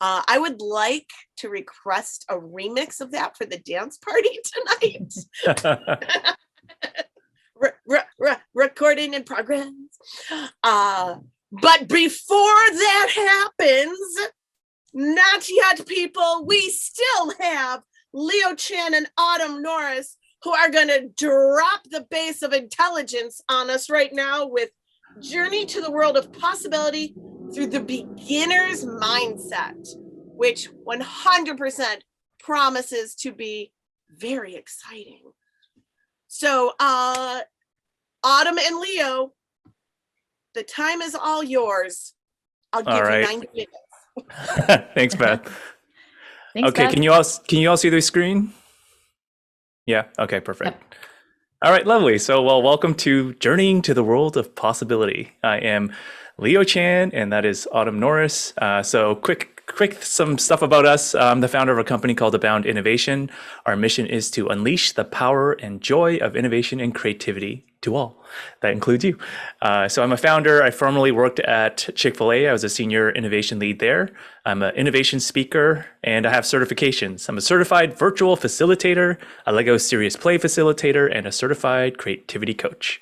I would like to request a remix of that for the dance party tonight. Recording in progress. But before that happens, not yet, people, we still have Leo Chan and Autumn Norris, who are going to drop the base of intelligence on us right now with Journey to the World of Possibility through the Beginner's Mindset, which 100% promises to be very exciting. So, Autumn and Leo, the time is all yours. I'll give you 90 minutes. Thanks, Beth. Thanks, okay, Beth. can you all see the screen? Yeah, okay, perfect. Yep. All right, lovely. So, well, welcome to Journeying to the World of Possibility. I am Leo Chan, and that is Autumn Norris. So quick some stuff about us. I'm the founder of a company called Abound Innovation. Our mission is to unleash the power and joy of innovation and creativity to all. That includes you. So I'm a founder. I formerly worked at Chick-fil-A. I was a senior innovation lead there. I'm an innovation speaker, and I have certifications. I'm a certified virtual facilitator, a Lego Serious Play facilitator, and a certified creativity coach.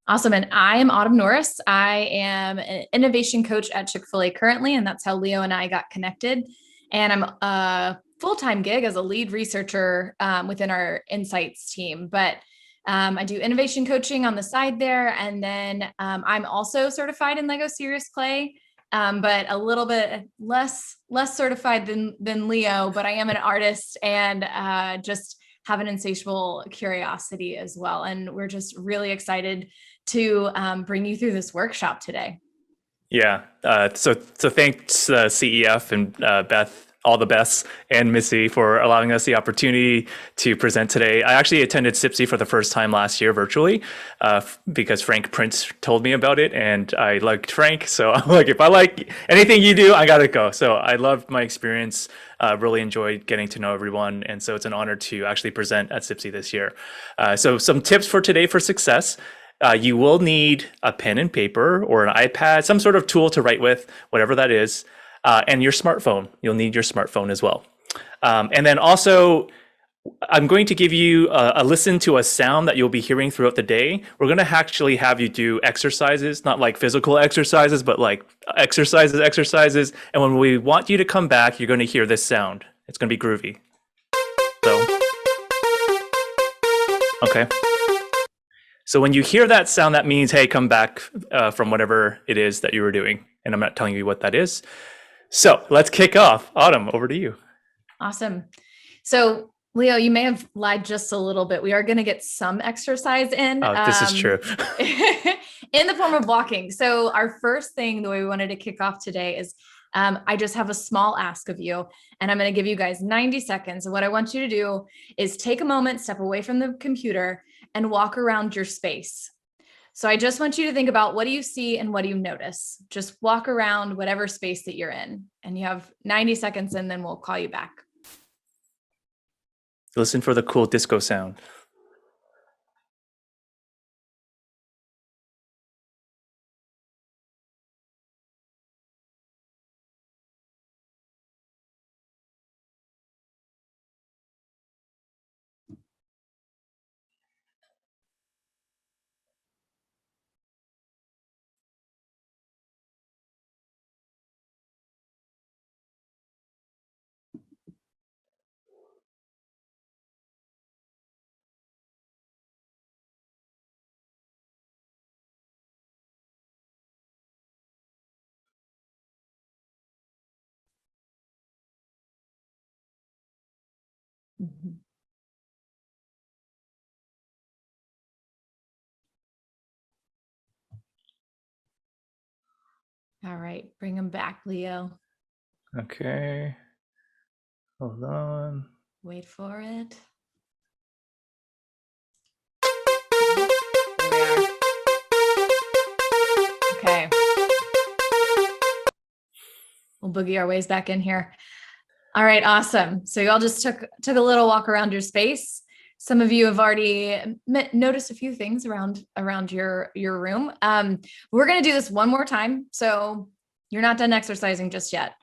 Awesome. And I am Autumn Norris. I am an innovation coach at Chick-fil-A currently, and that's how Leo and I got connected. And I'm a full-time gig as a lead researcher within our insights team. But I do innovation coaching on the side there. And then I'm also certified in Lego Serious Play, but a little bit less certified than Leo, but I am an artist and just have an insatiable curiosity as well. And we're just really excited to bring you through this workshop today. Yeah. So thanks CEF and Beth, all the best, and Missy for allowing us the opportunity to present today. I actually attended CPSI for the first time last year virtually because Frank Prince told me about it, and I liked Frank. So I'm like, if I like anything you do, I gotta go. So I loved my experience. Really enjoyed getting to know everyone, and so it's an honor to actually present at CPSI this year. So some tips for today for success. You will need a pen and paper or an iPad, some sort of tool to write with, whatever that is, and your smartphone. You'll need your smartphone as well. And then also, I'm going to give you a listen to a sound that you'll be hearing throughout the day. We're going to actually have you do exercises, not like physical exercises, but like exercises. And when we want you to come back, you're going to hear this sound. It's going to be groovy. So, okay. So when you hear that sound, that means, hey, come back from whatever it is that you were doing. And I'm not telling you what that is. So let's kick off. Autumn, over to you. Awesome. So Leo, you may have lied just a little bit. We are going to get some exercise in. Oh, this is true. In the form of walking. So our first thing, the way we wanted to kick off today is I just have a small ask of you, and I'm going to give you guys 90 seconds. And what I want you to do is take a moment, step away from the computer, and walk around your space. So I just want you to think about, what do you see and what do you notice? Just walk around whatever space that you're in, and you have 90 seconds, and then we'll call you back. Listen for the cool disco sound. Mm-hmm. All right, bring them back, Leo. Okay. Hold on. Wait for it. Okay. We'll boogie our ways back in here. All right, awesome. So y'all just took a little walk around your space. Some of you have already noticed a few things around your room. We're going to do this one more time. So You're not done exercising just yet.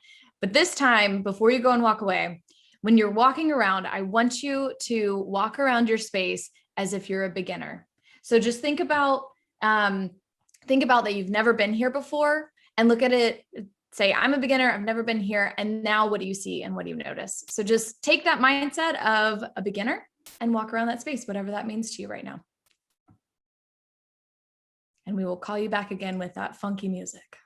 But this time, before you go and walk away, when you're walking around, I want you to walk around your space as if you're a beginner. So just think about that you've never been here before, and look at it. Say, I'm a beginner, I've never been here. And now what do you see and what do you notice? So just take that mindset of a beginner and walk around that space, whatever that means to you right now. And we will call you back again with that funky music.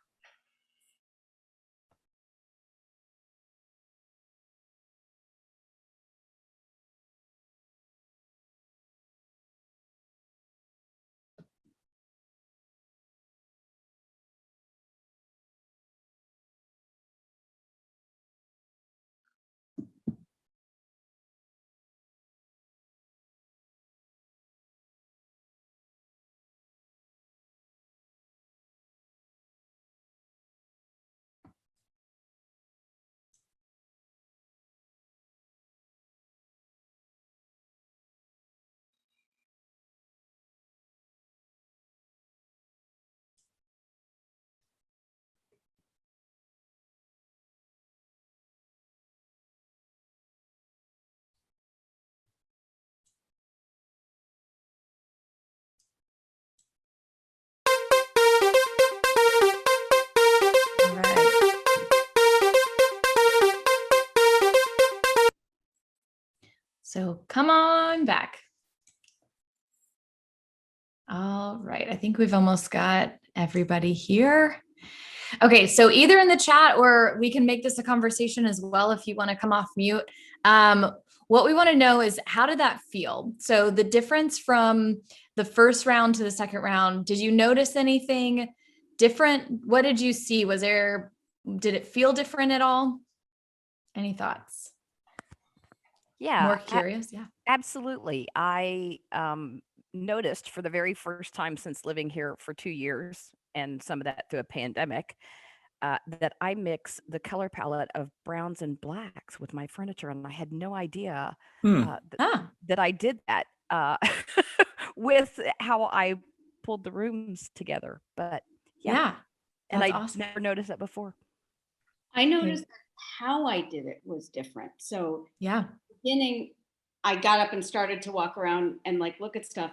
All right. So come on back. All right. I think we've almost got everybody here. Okay. So either in the chat, or we can make this a conversation as well if you want to come off mute. What we want to know is, how did that feel? So the difference from the first round to the second round, did you notice anything different? What did you see? Did it feel different at all? Any thoughts? Yeah, More curious. Yeah. absolutely. I noticed for the very first time since living here for 2 years, and some of that through a pandemic, that I mix the color palette of browns and blacks with my furniture, and I had no idea that I did that with how I pulled the rooms together. But Yeah. and That's I awesome. never noticed that before. I noticed how I did it was different. So Yeah. beginning, I got up and started to walk around and like look at stuff.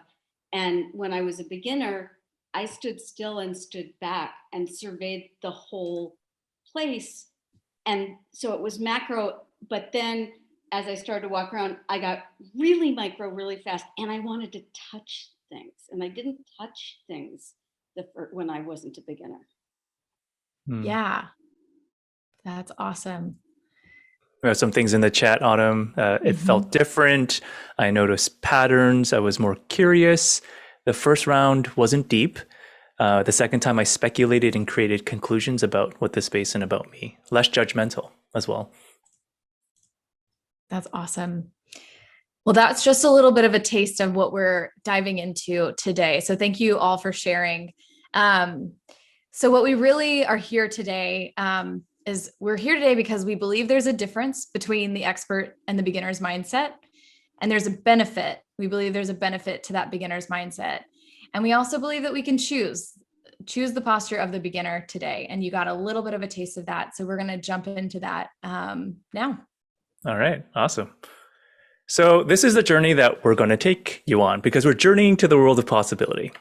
And when I was a beginner, I stood still and stood back and surveyed the whole place. And so it was macro, but then as I started to walk around, I got really micro really fast, and I wanted to touch things. And I didn't touch things when I wasn't a beginner. Yeah. That's awesome. We have some things in the chat, Autumn. It felt different. I noticed patterns. I was more curious. The first round wasn't deep. The second time I speculated and created conclusions about what the space and about me. Less judgmental as well. That's awesome. Well, that's just a little bit of a taste of what we're diving into today. So thank you all for sharing. So what we really are here today is we're here today because we believe there's a difference between the expert and the beginner's mindset. And there's a benefit. We believe there's a benefit to that beginner's mindset. And we also believe that we can choose the posture of the beginner today. And you got a little bit of a taste of that. So we're going to jump into that now. All right, awesome. So this is the journey that we're going to take you on, because we're journeying to the world of possibility.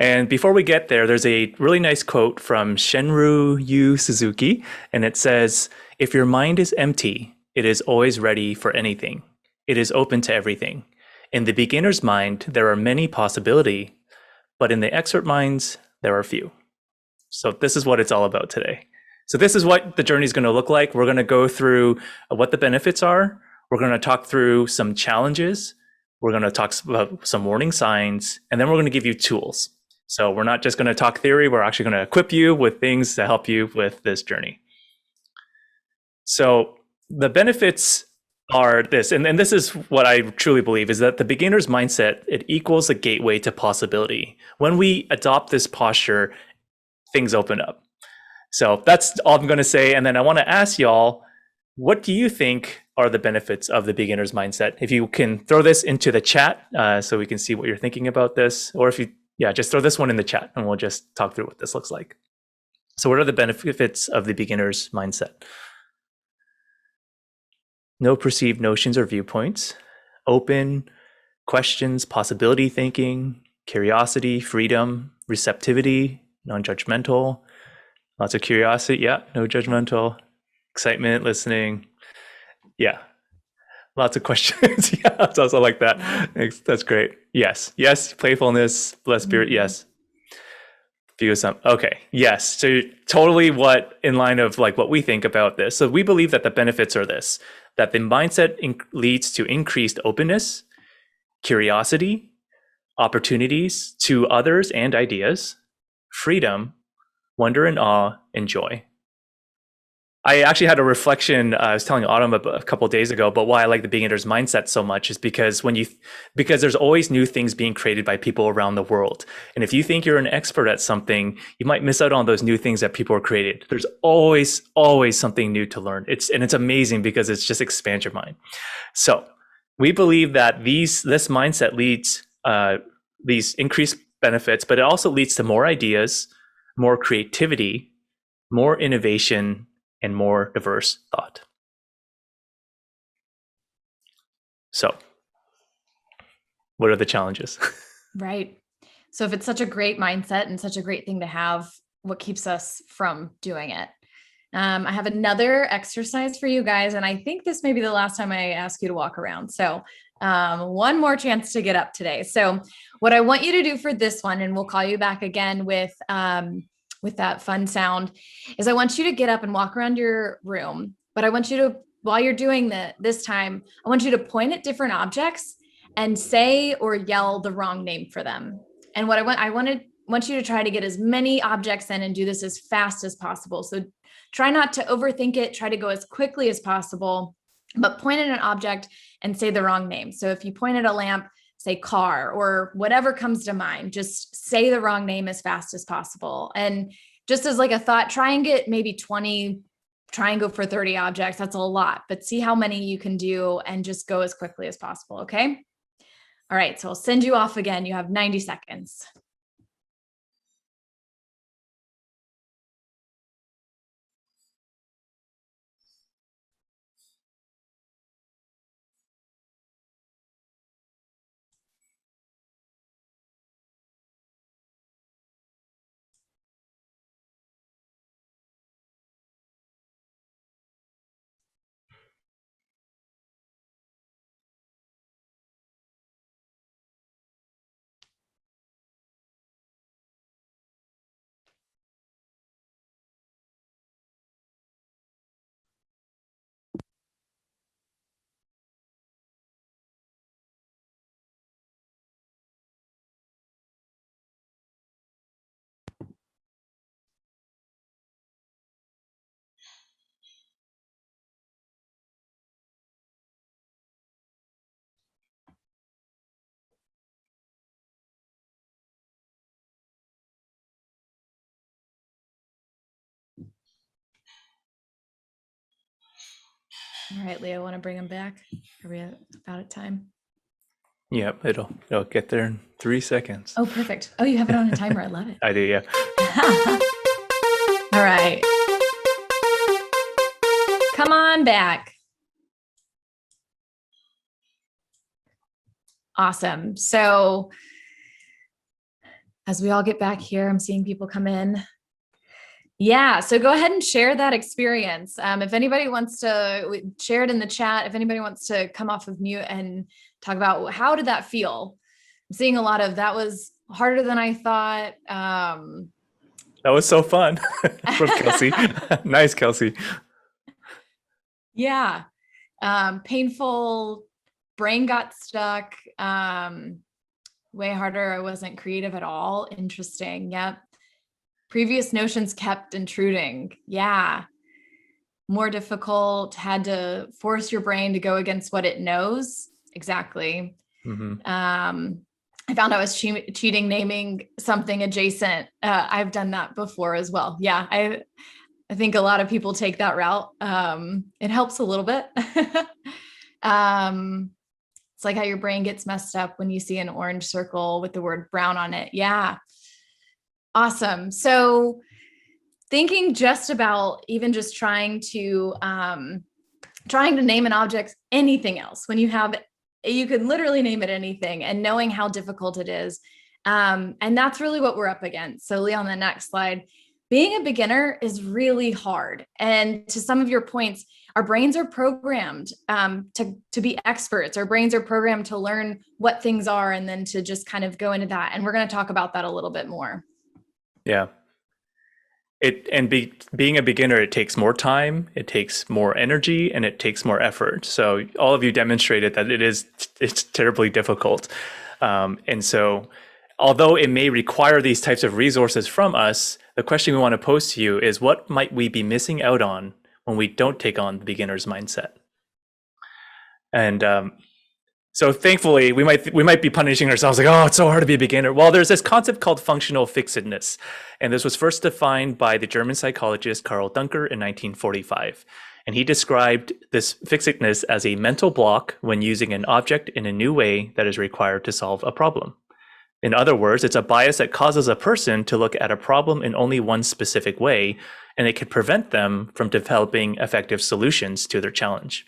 And before we get there, there's a really nice quote from Shenru Yu Suzuki, and it says, "If your mind is empty, it is always ready for anything. It is open to everything. In the beginner's mind, there are many possibilities, but in the expert minds, there are few." So this is what it's all about today. So this is what the journey is going to look like. We're going to go through what the benefits are. We're going to talk through some challenges. We're going to talk about some warning signs, and then we're going to give you tools. So we're not just going to talk theory. We're actually going to equip you with things to help you with this journey. So the benefits are this, and this is what I truly believe, is that the beginner's mindset, it equals a gateway to possibility. When we adopt this posture, things open up. So that's all I'm going to say. And then I want to ask y'all, what do you think are the benefits of the beginner's mindset? If you can throw this into the chat so we can see what you're thinking about this, or if you, just throw this one in the chat and we'll just talk through what this looks like. So what are the benefits of the beginner's mindset? No perceived notions or viewpoints, open questions, possibility thinking, curiosity, freedom, receptivity, non-judgmental, lots of curiosity. Yeah, no judgmental, excitement, listening. Yeah, lots of questions. Yeah, it's also like that. Yeah. That's great. Yes, yes, playfulness, blessed spirit. Yes. View some. Okay. Yes. So totally what in line of like what we think about this. So we believe that the benefits are this, that the mindset leads to increased openness, curiosity, opportunities to others and ideas, freedom, wonder and awe, and joy. I actually had a reflection. I was telling Autumn a couple of days ago, but why I like the beginner's mindset so much is because because there's always new things being created by people around the world. And if you think you're an expert at something, you might miss out on those new things that people are created. There's always something new to learn. It's amazing because it's just expands your mind. So we believe that this mindset leads these increased benefits, but it also leads to more ideas, more creativity, more innovation, and more diverse thought. So, what are the challenges? Right. So if it's such a great mindset and such a great thing to have, what keeps us from doing it? I have another exercise for you guys, and I think this may be the last time I ask you to walk around. So one more chance to get up today. So what I want you to do for this one, and we'll call you back again with that fun sound, is I want you to get up and walk around your room. But I want you to, while you're doing that this time, I want you to point at different objects and say or yell the wrong name for them. And what I want you to try to get as many objects in and do this as fast as possible. So try not to overthink it. Try to go as quickly as possible, but point at an object and say the wrong name. So if you point at a lamp, say car or whatever comes to mind, just say the wrong name as fast as possible. And just as like a thought, try and get maybe 20, try and go for 30 objects. That's a lot, but see how many you can do and just go as quickly as possible. Okay. All right. So I'll send you off again. You have 90 seconds. All right, Leo, want to bring him back? Are we about at time? Yep, it'll get there in 3 seconds. Oh, perfect. Oh, you have it on a timer. I love it. I do, yeah. All right. Come on back. Awesome. So as we all get back here, I'm seeing people come in. Yeah. So go ahead and share that experience. If anybody wants to share it in the chat, if anybody wants to come off of mute and talk about how did that feel? I'm seeing a lot of that was harder than I thought. That was so fun from Kelsey. Nice, Kelsey. Yeah. Painful, brain got stuck. Way harder. I wasn't creative at all. Interesting. Yep. Previous notions kept intruding. Yeah. More difficult. Had to force your brain to go against what it knows. Exactly. Mm-hmm. I found I was cheating naming something adjacent. I've done that before as well. Yeah. I think a lot of people take that route. It helps a little bit. It's like how your brain gets messed up when you see an orange circle with the word brown on it. Yeah. Awesome. So thinking just about even just trying to name an object anything else when you can literally name it anything, and knowing how difficult it is. And that's really what we're up against. So Lee, on the next slide, being a beginner is really hard. And to some of your points, our brains are programmed to be experts. Our brains are programmed to learn what things are and then to just kind of go into that. And we're going to talk about that a little bit more. Yeah. Being a beginner, it takes more time, it takes more energy, and it takes more effort. So all of you demonstrated that it's terribly difficult. And so although it may require these types of resources from us, the question we want to pose to you is, what might we be missing out on when we don't take on the beginner's mindset? And so thankfully, we might be punishing ourselves like, oh, it's so hard to be a beginner. Well, there's this concept called functional fixedness. And this was first defined by the German psychologist Karl Duncker in 1945. And he described this fixedness as a mental block when using an object in a new way that is required to solve a problem. In other words, it's a bias that causes a person to look at a problem in only one specific way, and it can prevent them from developing effective solutions to their challenge.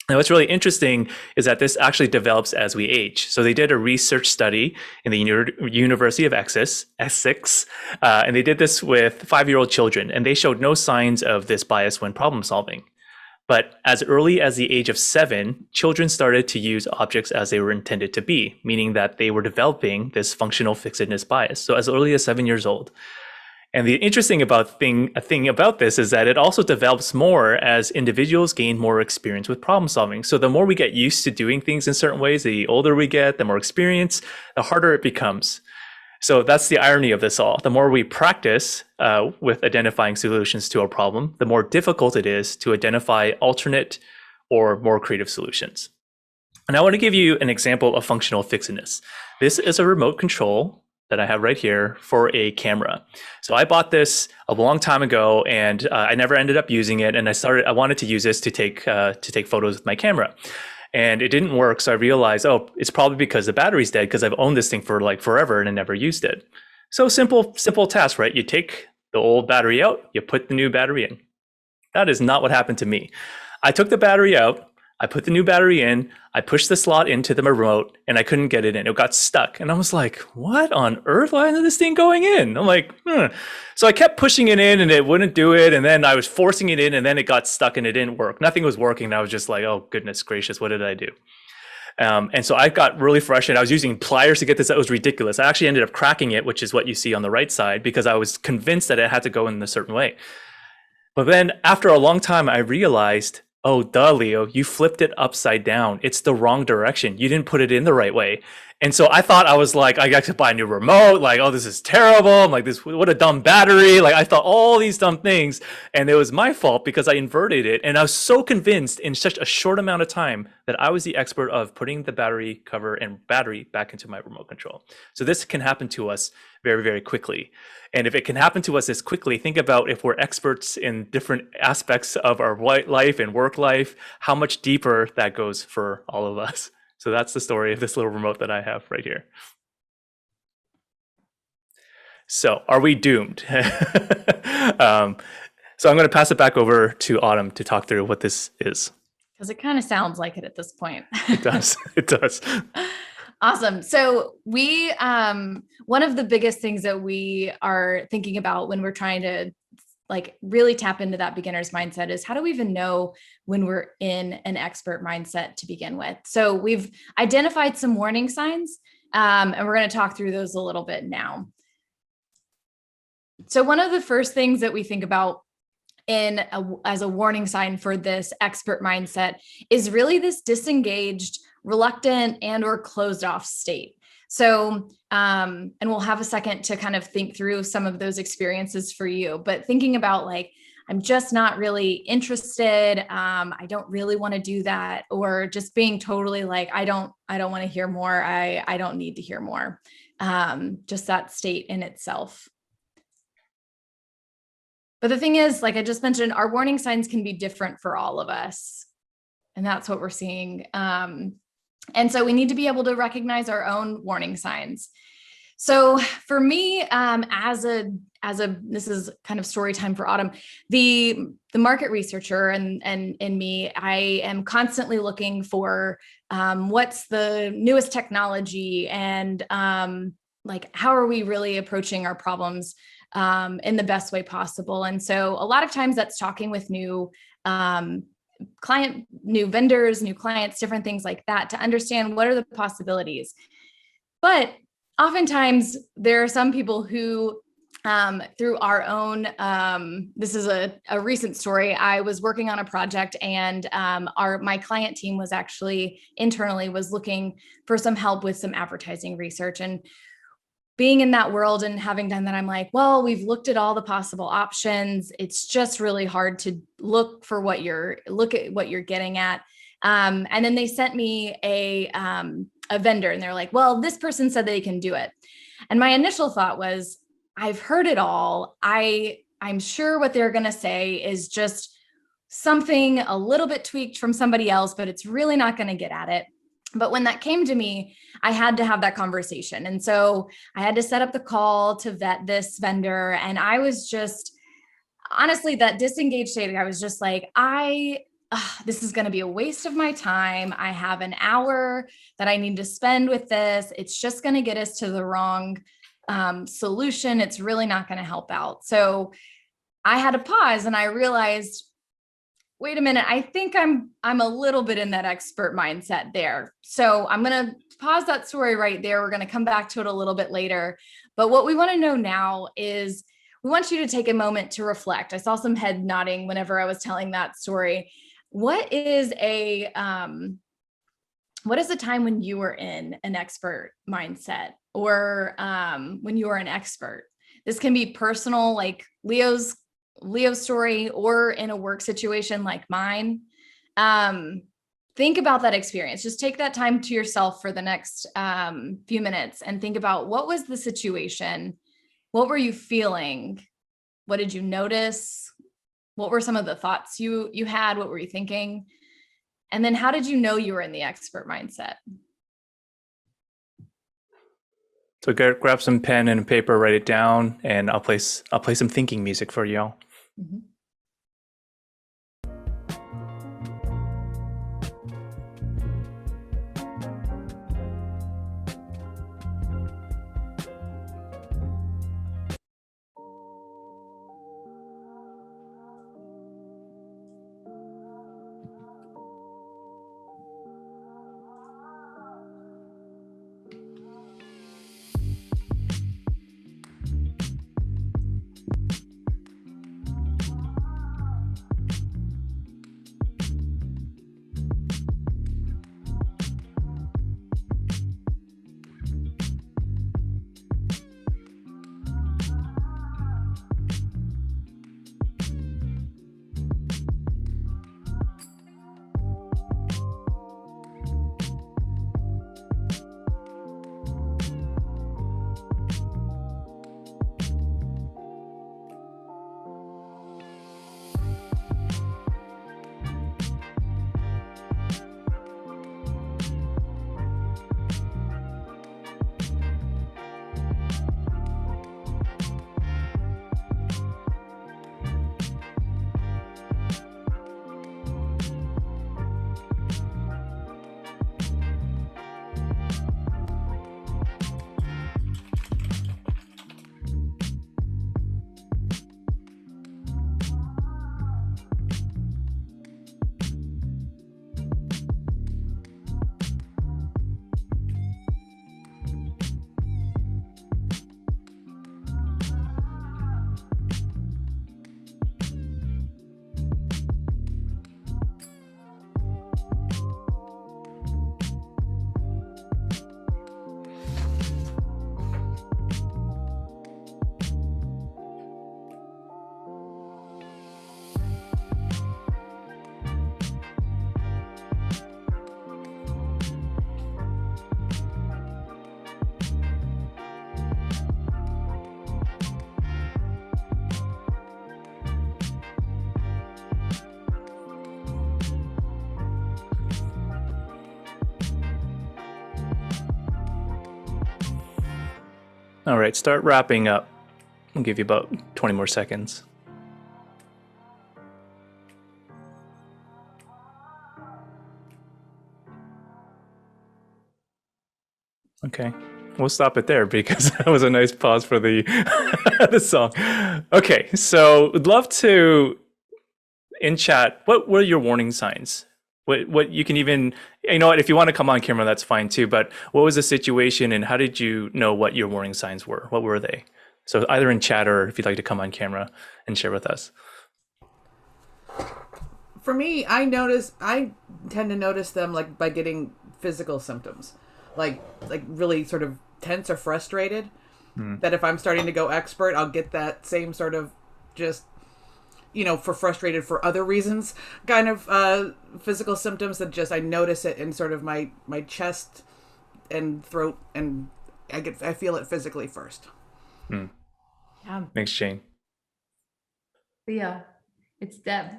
Now, what's really interesting is that this actually develops as we age. So they did a research study in the University of Essex, and they did this with 5-year-old children, and they showed no signs of this bias when problem solving. But as early as the age of 7, children started to use objects as they were intended to be, meaning that they were developing this functional fixedness bias. So as early as 7 years old. And the interesting thing about this is that it also develops more as individuals gain more experience with problem solving. So the more we get used to doing things in certain ways, the older we get, the more experience, the harder it becomes. So that's the irony of this all. The more we practice with identifying solutions to a problem, the more difficult it is to identify alternate or more creative solutions. And I want to give you an example of functional fixedness. This is a remote control that I have right here for a camera. So I bought this a long time ago, and I never ended up using it. And I wanted to use this to take photos with my camera, and it didn't work. So I realized, oh, it's probably because the battery's dead, because I've owned this thing for like forever and I never used it. So simple task, right? You take the old battery out, you put the new battery in. That is not what happened to me. I took the battery out, I put the new battery in, I pushed the slot into the remote, and I couldn't get it in. It got stuck. And I was like, what on earth? Why isn't this thing going in? I'm like, So I kept pushing it in and it wouldn't do it. And then I was forcing it in and then it got stuck and it didn't work. Nothing was working. And I was just like, oh, goodness gracious, what did I do? And so I got really frustrated. I was using pliers to get this. That was ridiculous. I actually ended up cracking it, which is what you see on the right side, because I was convinced that it had to go in a certain way. But then after a long time, I realized, oh, duh, Leo, you flipped it upside down. It's the wrong direction. You didn't put it in the right way. And so I thought, I was like, I got to buy a new remote. Like, oh, this is terrible. I'm like, what a dumb battery. Like, I thought all these dumb things. And it was my fault because I inverted it. And I was so convinced in such a short amount of time that I was the expert of putting the battery cover and battery back into my remote control. So this can happen to us very, very quickly. And if it can happen to us this quickly, think about if we're experts in different aspects of our life and work life, how much deeper that goes for all of us. So that's the story of this little remote that I have right here. So are we doomed? So I'm going to pass it back over to Autumn to talk through what this is. Because it kind of sounds like it at this point. It does. It does. Awesome. So we, one of the biggest things that we are thinking about when we're trying to like really tap into that beginner's mindset is, how do we even know when we're in an expert mindset to begin with? So we've identified some warning signs, and we're going to talk through those a little bit now. So one of the first things that we think about as a warning sign for this expert mindset is really this disengaged, reluctant, and or closed off state. So, and we'll have a second to kind of think through some of those experiences for you, but thinking about like, I'm just not really interested. I don't really want to do that. Or just being totally like, I don't want to hear more. I don't need to hear more. Just that state in itself. But the thing is, like I just mentioned, our warning signs can be different for all of us. And that's what we're seeing. And so we need to be able to recognize our own warning signs. So for me, as a this is kind of story time for Autumn, the market researcher and in me, I am constantly looking for what's the newest technology and like how are we really approaching our problems in the best way possible. And so a lot of times that's talking with new new vendors, new clients, different things like that to understand what are the possibilities. But oftentimes there are some people who through our own, this is a recent story. I was working on a project and my client team was actually internally was looking for some help with some advertising research. And being in that world and having done that, I'm like, well, we've looked at all the possible options. It's just really hard to look at what you're getting at. And then they sent me a vendor and they're like, well, this person said they can do it. And my initial thought was, I've heard it all. I'm sure what they're going to say is just something a little bit tweaked from somebody else, but it's really not going to get at it. But when that came to me, I had to have that conversation. And so I had to set up the call to vet this vendor. And I was just, honestly, that disengaged state, I was just like, this is going to be a waste of my time. I have an hour that I need to spend with this. It's just going to get us to the wrong solution. It's really not going to help out. So I had to pause and I realized, wait a minute, I think I'm a little bit in that expert mindset there. So I'm going to pause that story right there. We're going to come back to it a little bit later. But what we want to know now is we want you to take a moment to reflect. I saw some head nodding whenever I was telling that story. What is a time when you were in an expert mindset or when you were an expert? This can be personal, like Leo's story, or in a work situation like mine. Think about that experience. Just take that time to yourself for the next few minutes and think about what was the situation? What were you feeling? What did you notice? What were some of the thoughts you had? What were you thinking? And then how did you know you were in the expert mindset? So grab some pen and paper, write it down, and I'll play some thinking music for y'all. Mm-hmm. All right, start wrapping up. I'll give you about 20 more seconds. Okay, we'll stop it there because that was a nice pause for the the song. Okay, so would love to in chat. What were your warning signs? What you can even, you know what, if you want to come on camera, that's fine too. But what was the situation and how did you know what your warning signs were? What were they? So either in chat or if you'd like to come on camera and share with us. For me, I tend to notice them like by getting physical symptoms, like really sort of tense or frustrated. That if I'm starting to go expert, I'll get that same sort of just, for frustrated for other reasons, kind of physical symptoms that just I notice it in sort of my chest and throat, and I feel it physically first. Yeah. Thanks, Jane. Yeah, it's Deb.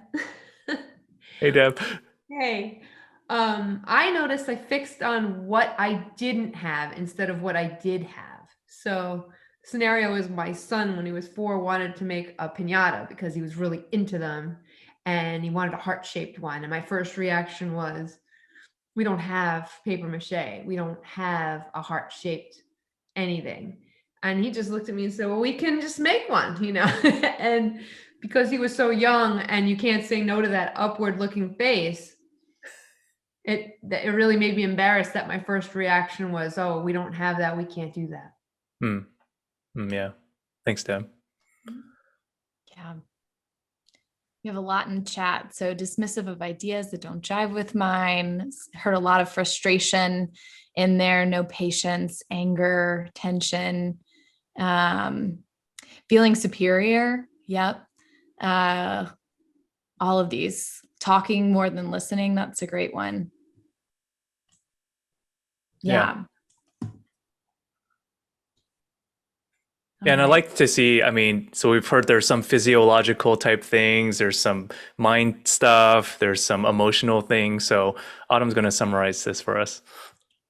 Hey, Deb. Hey, I noticed I fixed on what I didn't have instead of what I did have. So scenario is my son, when he was 4, wanted to make a piñata because he was really into them and he wanted a heart-shaped one. And my first reaction was, we don't have paper mache. We don't have a heart-shaped anything. And he just looked at me and said, well, we can just make one, and because he was so young and you can't say no to that upward looking face, it really made me embarrassed that my first reaction was, oh, we don't have that. We can't do that. Yeah. Thanks, Deb. Yeah. We have a lot in chat. So dismissive of ideas that don't jive with mine. Heard a lot of frustration in there, no patience, anger, tension, feeling superior. Yep. All of these. Talking more than listening. That's a great one. Yeah. Yeah, and I like to see, so we've heard there's some physiological type things, there's some mind stuff, there's some emotional things. So Autumn's going to summarize this for us.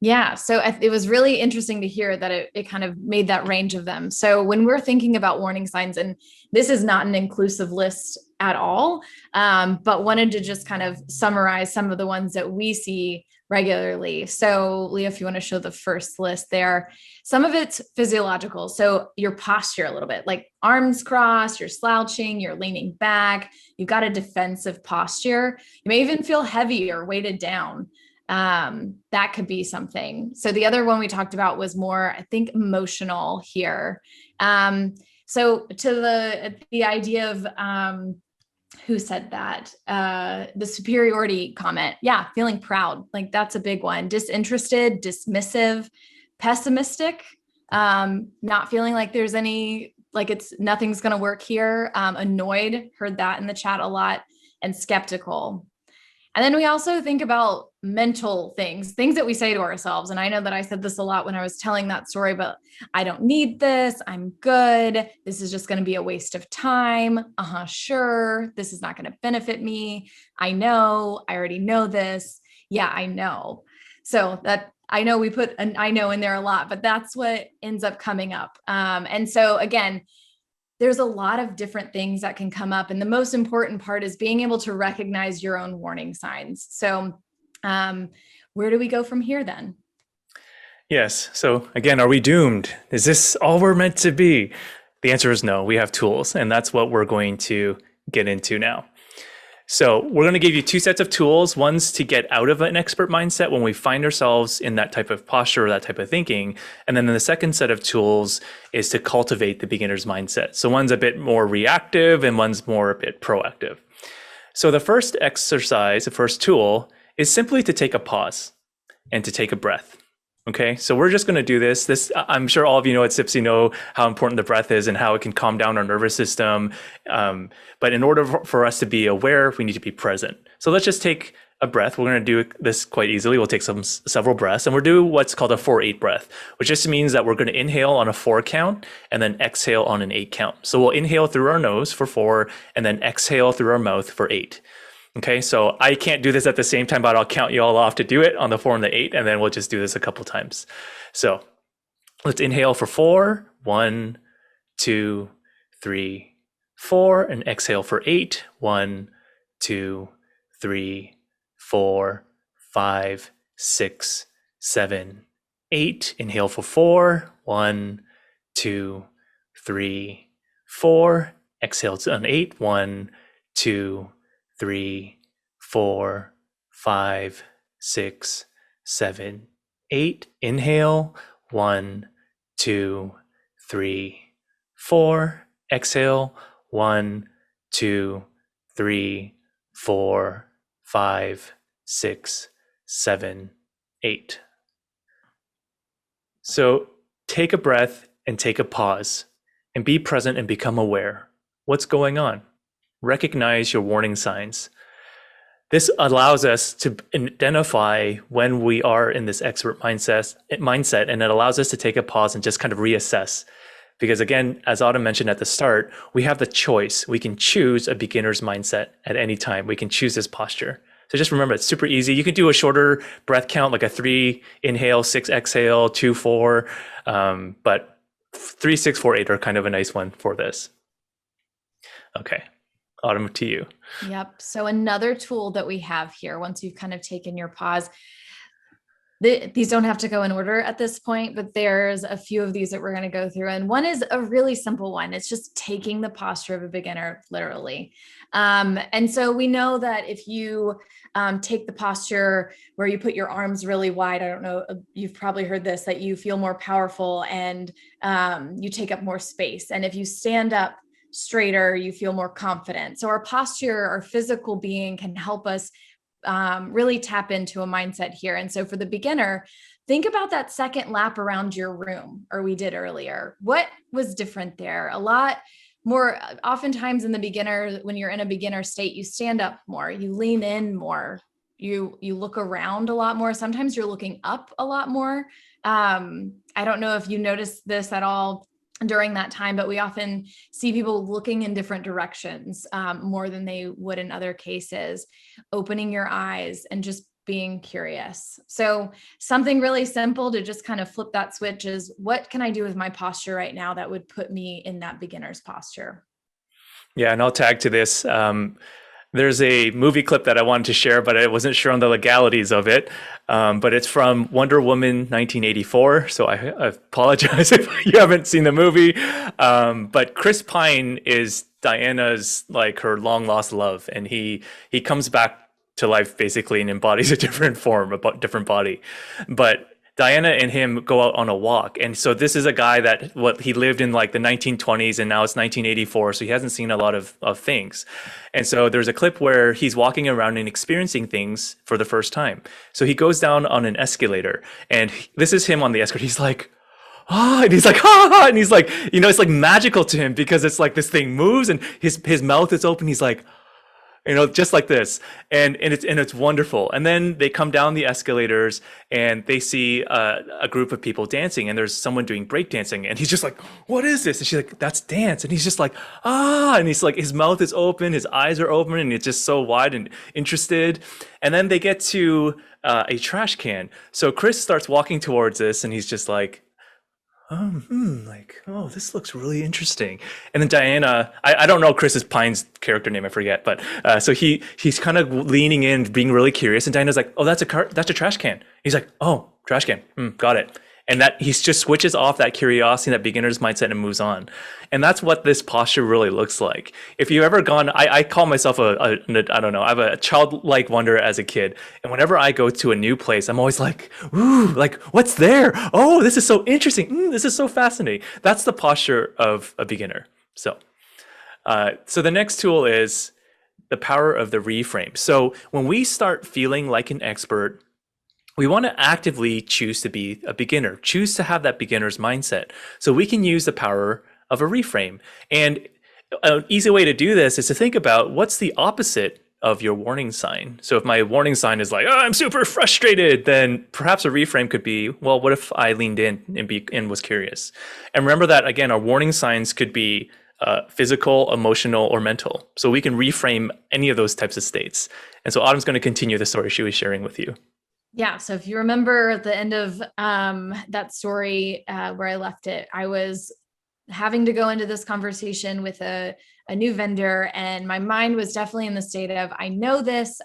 Yeah. So it was really interesting to hear that it kind of made that range of them. So when we're thinking about warning signs, and this is not an inclusive list at all, but wanted to just kind of summarize some of the ones that we see regularly. So Leah, if you want to show the first list there, some of it's physiological. So your posture a little bit, like arms crossed, you're slouching, you're leaning back, you've got a defensive posture. You may even feel heavy or weighted down. That could be something. So the other one we talked about was more, I think, emotional here. So to the idea of, who said that? The superiority comment. Yeah. Feeling proud. Like that's a big one. Disinterested, dismissive, pessimistic, not feeling like there's nothing's going to work here. Annoyed. Heard that in the chat a lot, and skeptical. And then we also think about mental things that we say to ourselves. And I know that I said this a lot when I was telling that story, but I don't need this. I'm good. This is just going to be a waste of time. Sure. This is not going to benefit me. I know. I already know this. Yeah, I know. So that I know we put an I know in there a lot, but that's what ends up coming up. And so again, there's a lot of different things that can come up. And the most important part is being able to recognize your own warning signs. So where do we go from here then? Yes. So again, are we doomed? Is this all we're meant to be? The answer is no. We have tools, and that's what we're going to get into now. So we're going to give you 2 sets of tools. One's to get out of an expert mindset when we find ourselves in that type of posture or that type of thinking. And then the second set of tools is to cultivate the beginner's mindset. So one's a bit more reactive and one's more a bit proactive. So the first exercise, the first tool, is simply to take a pause and to take a breath. Okay, so we're just going to do this. I'm sure all of you know at CPSI know how important the breath is and how it can calm down our nervous system. But in order for us to be aware, we need to be present. So let's just take a breath. We're going to do this quite easily. We'll take several breaths, and we'll do what's called a 4-8 breath, which just means that we're going to inhale on a 4 count and then exhale on an 8 count. So we'll inhale through our nose for 4 and then exhale through our mouth for 8. Okay, so I can't do this at the same time, but I'll count you all off to do it on the 4 and the 8, and then we'll just do this a couple times. So let's inhale for 4, 1, 2, 3, 4. And exhale for 8. 1, 2, 3, 4, 5, 6, 7, 8. Inhale for 4. 1, 2, 3, 4. Exhale on 8. 1, 2, 3, 4, 5, 6, 7, 8. Inhale. 1, 2, 3, 4. Exhale. 1, 2, 3, 4, 5, 6, 7, 8. So take a breath and take a pause and be present and become aware. What's going on? Recognize your warning signs. This allows us to identify when we are in this expert mindset, and it allows us to take a pause and just kind of reassess. Because again, as Autumn mentioned at the start, we have the choice. We can choose a beginner's mindset at any time. We can choose this posture. So just remember, it's super easy. You can do a shorter breath count, like a 3 inhale, 6 exhale, 2, 4. But 3, 6, 4, 8 are kind of a nice one for this. Okay, Autumn, to you. Yep. So another tool that we have here, once you've kind of taken your pause, these don't have to go in order at this point, but there's a few of these that we're going to go through. And one is a really simple one. It's just taking the posture of a beginner, literally. And so we know that if you take the posture where you put your arms really wide, I don't know, you've probably heard this, that you feel more powerful and you take up more space. And if you stand up straighter, you feel more confident. So our posture, our physical being can help us really tap into a mindset here. And so for the beginner, think about that second lap around your room, or we did earlier. What was different there? A lot more, oftentimes in the beginner, when you're in a beginner state, you stand up more, you lean in more, you look around a lot more. Sometimes you're looking up a lot more. I don't know if you noticed this at all during that time, but we often see people looking in different directions more than they would in other cases, opening your eyes and just being curious. So something really simple to just kind of flip that switch is, what can I do with my posture right now that would put me in that beginner's posture? Yeah, and I'll tag to this. There's a movie clip that I wanted to share, but I wasn't sure on the legalities of it. But it's from Wonder Woman 1984. So I apologize if you haven't seen the movie. But Chris Pine is Diana's, like, her long lost love. And he comes back to life basically and embodies a different form, a different body. But Diana and him go out on a walk. And so this is a guy that he lived in like the 1920s, and now it's 1984. So he hasn't seen a lot of things. And so there's a clip where he's walking around and experiencing things for the first time. So he goes down on an escalator, and this is him on the escalator. He's like, and he's like, and he's like, it's like magical to him because it's like this thing moves and his mouth is open. He's like, just like this, and it's wonderful. And then they come down the escalators and they see a group of people dancing, and there's someone doing breakdancing, and he's just like, "What is this?" And she's like, "That's dance." And he's just like, and he's like, his mouth is open, his eyes are open, and it's just so wide and interested. And then they get to a trash can. So Chris starts walking towards this, and he's just like, this looks really interesting. And then Diana, I don't know Chris Pine's character name, I forget, but so he's kind of leaning in, being really curious, and Diana's like, "Oh, that's a trash can." He's like, "Oh, trash can, got it." And that he just switches off that curiosity, that beginner's mindset, and moves on. And that's what this posture really looks like. If you've ever gone, I call myself I don't know, I have a childlike wonder as a kid. And whenever I go to a new place, I'm always like, ooh, like, what's there? Oh, this is so interesting. This is so fascinating. That's the posture of a beginner. So the next tool is the power of the reframe. So when we start feeling like an expert, we want to actively choose to be a beginner, choose to have that beginner's mindset. So we can use the power of a reframe. And an easy way to do this is to think about what's the opposite of your warning sign. So if my warning sign is like, "Oh, I'm super frustrated," then perhaps a reframe could be, well, what if I leaned in and was curious? And remember that, again, our warning signs could be physical, emotional, or mental. So we can reframe any of those types of states. And so Autumn's going to continue the story she was sharing with you. Yeah. So if you remember at the end of that story where I left it, I was having to go into this conversation with a new vendor, and my mind was definitely in the state of, I know this,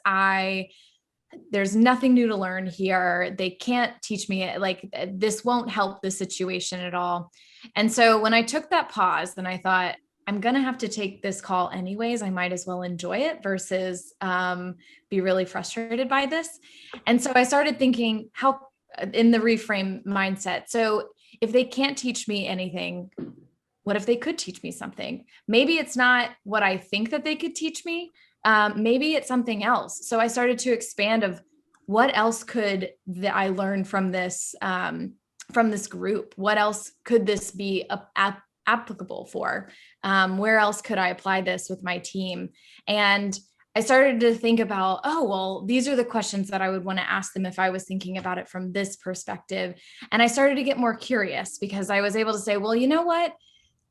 there's nothing new to learn here. They can't teach me it. Like, this won't help the situation at all. And so when I took that pause, then I thought, I'm going to have to take this call anyways. I might as well enjoy it versus be really frustrated by this. And so I started thinking how in the reframe mindset. So if they can't teach me anything, what if they could teach me something? Maybe it's not what I think that they could teach me. Maybe it's something else. So I started to expand of what else could I learn from this group? What else could this be applicable for? Where else could I apply this with my team? And I started to think about, oh, well, these are the questions that I would want to ask them if I was thinking about it from this perspective. And I started to get more curious because I was able to say, well, you know what?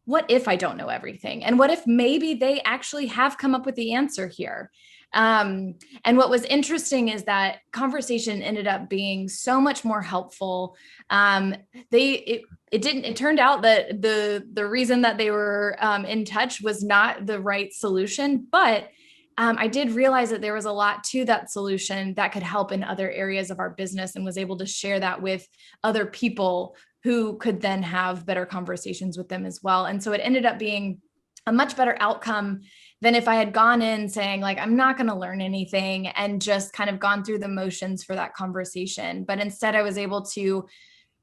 What if I don't know everything? And what if maybe they actually have come up with the answer here? And what was interesting is that conversation ended up being so much more helpful. It turned out that the reason that they were in touch was not the right solution, but I did realize that there was a lot to that solution that could help in other areas of our business, and was able to share that with other people who could then have better conversations with them as well. And so it ended up being a much better outcome than if I had gone in saying, like, I'm not going to learn anything and just kind of gone through the motions for that conversation. But instead, I was able to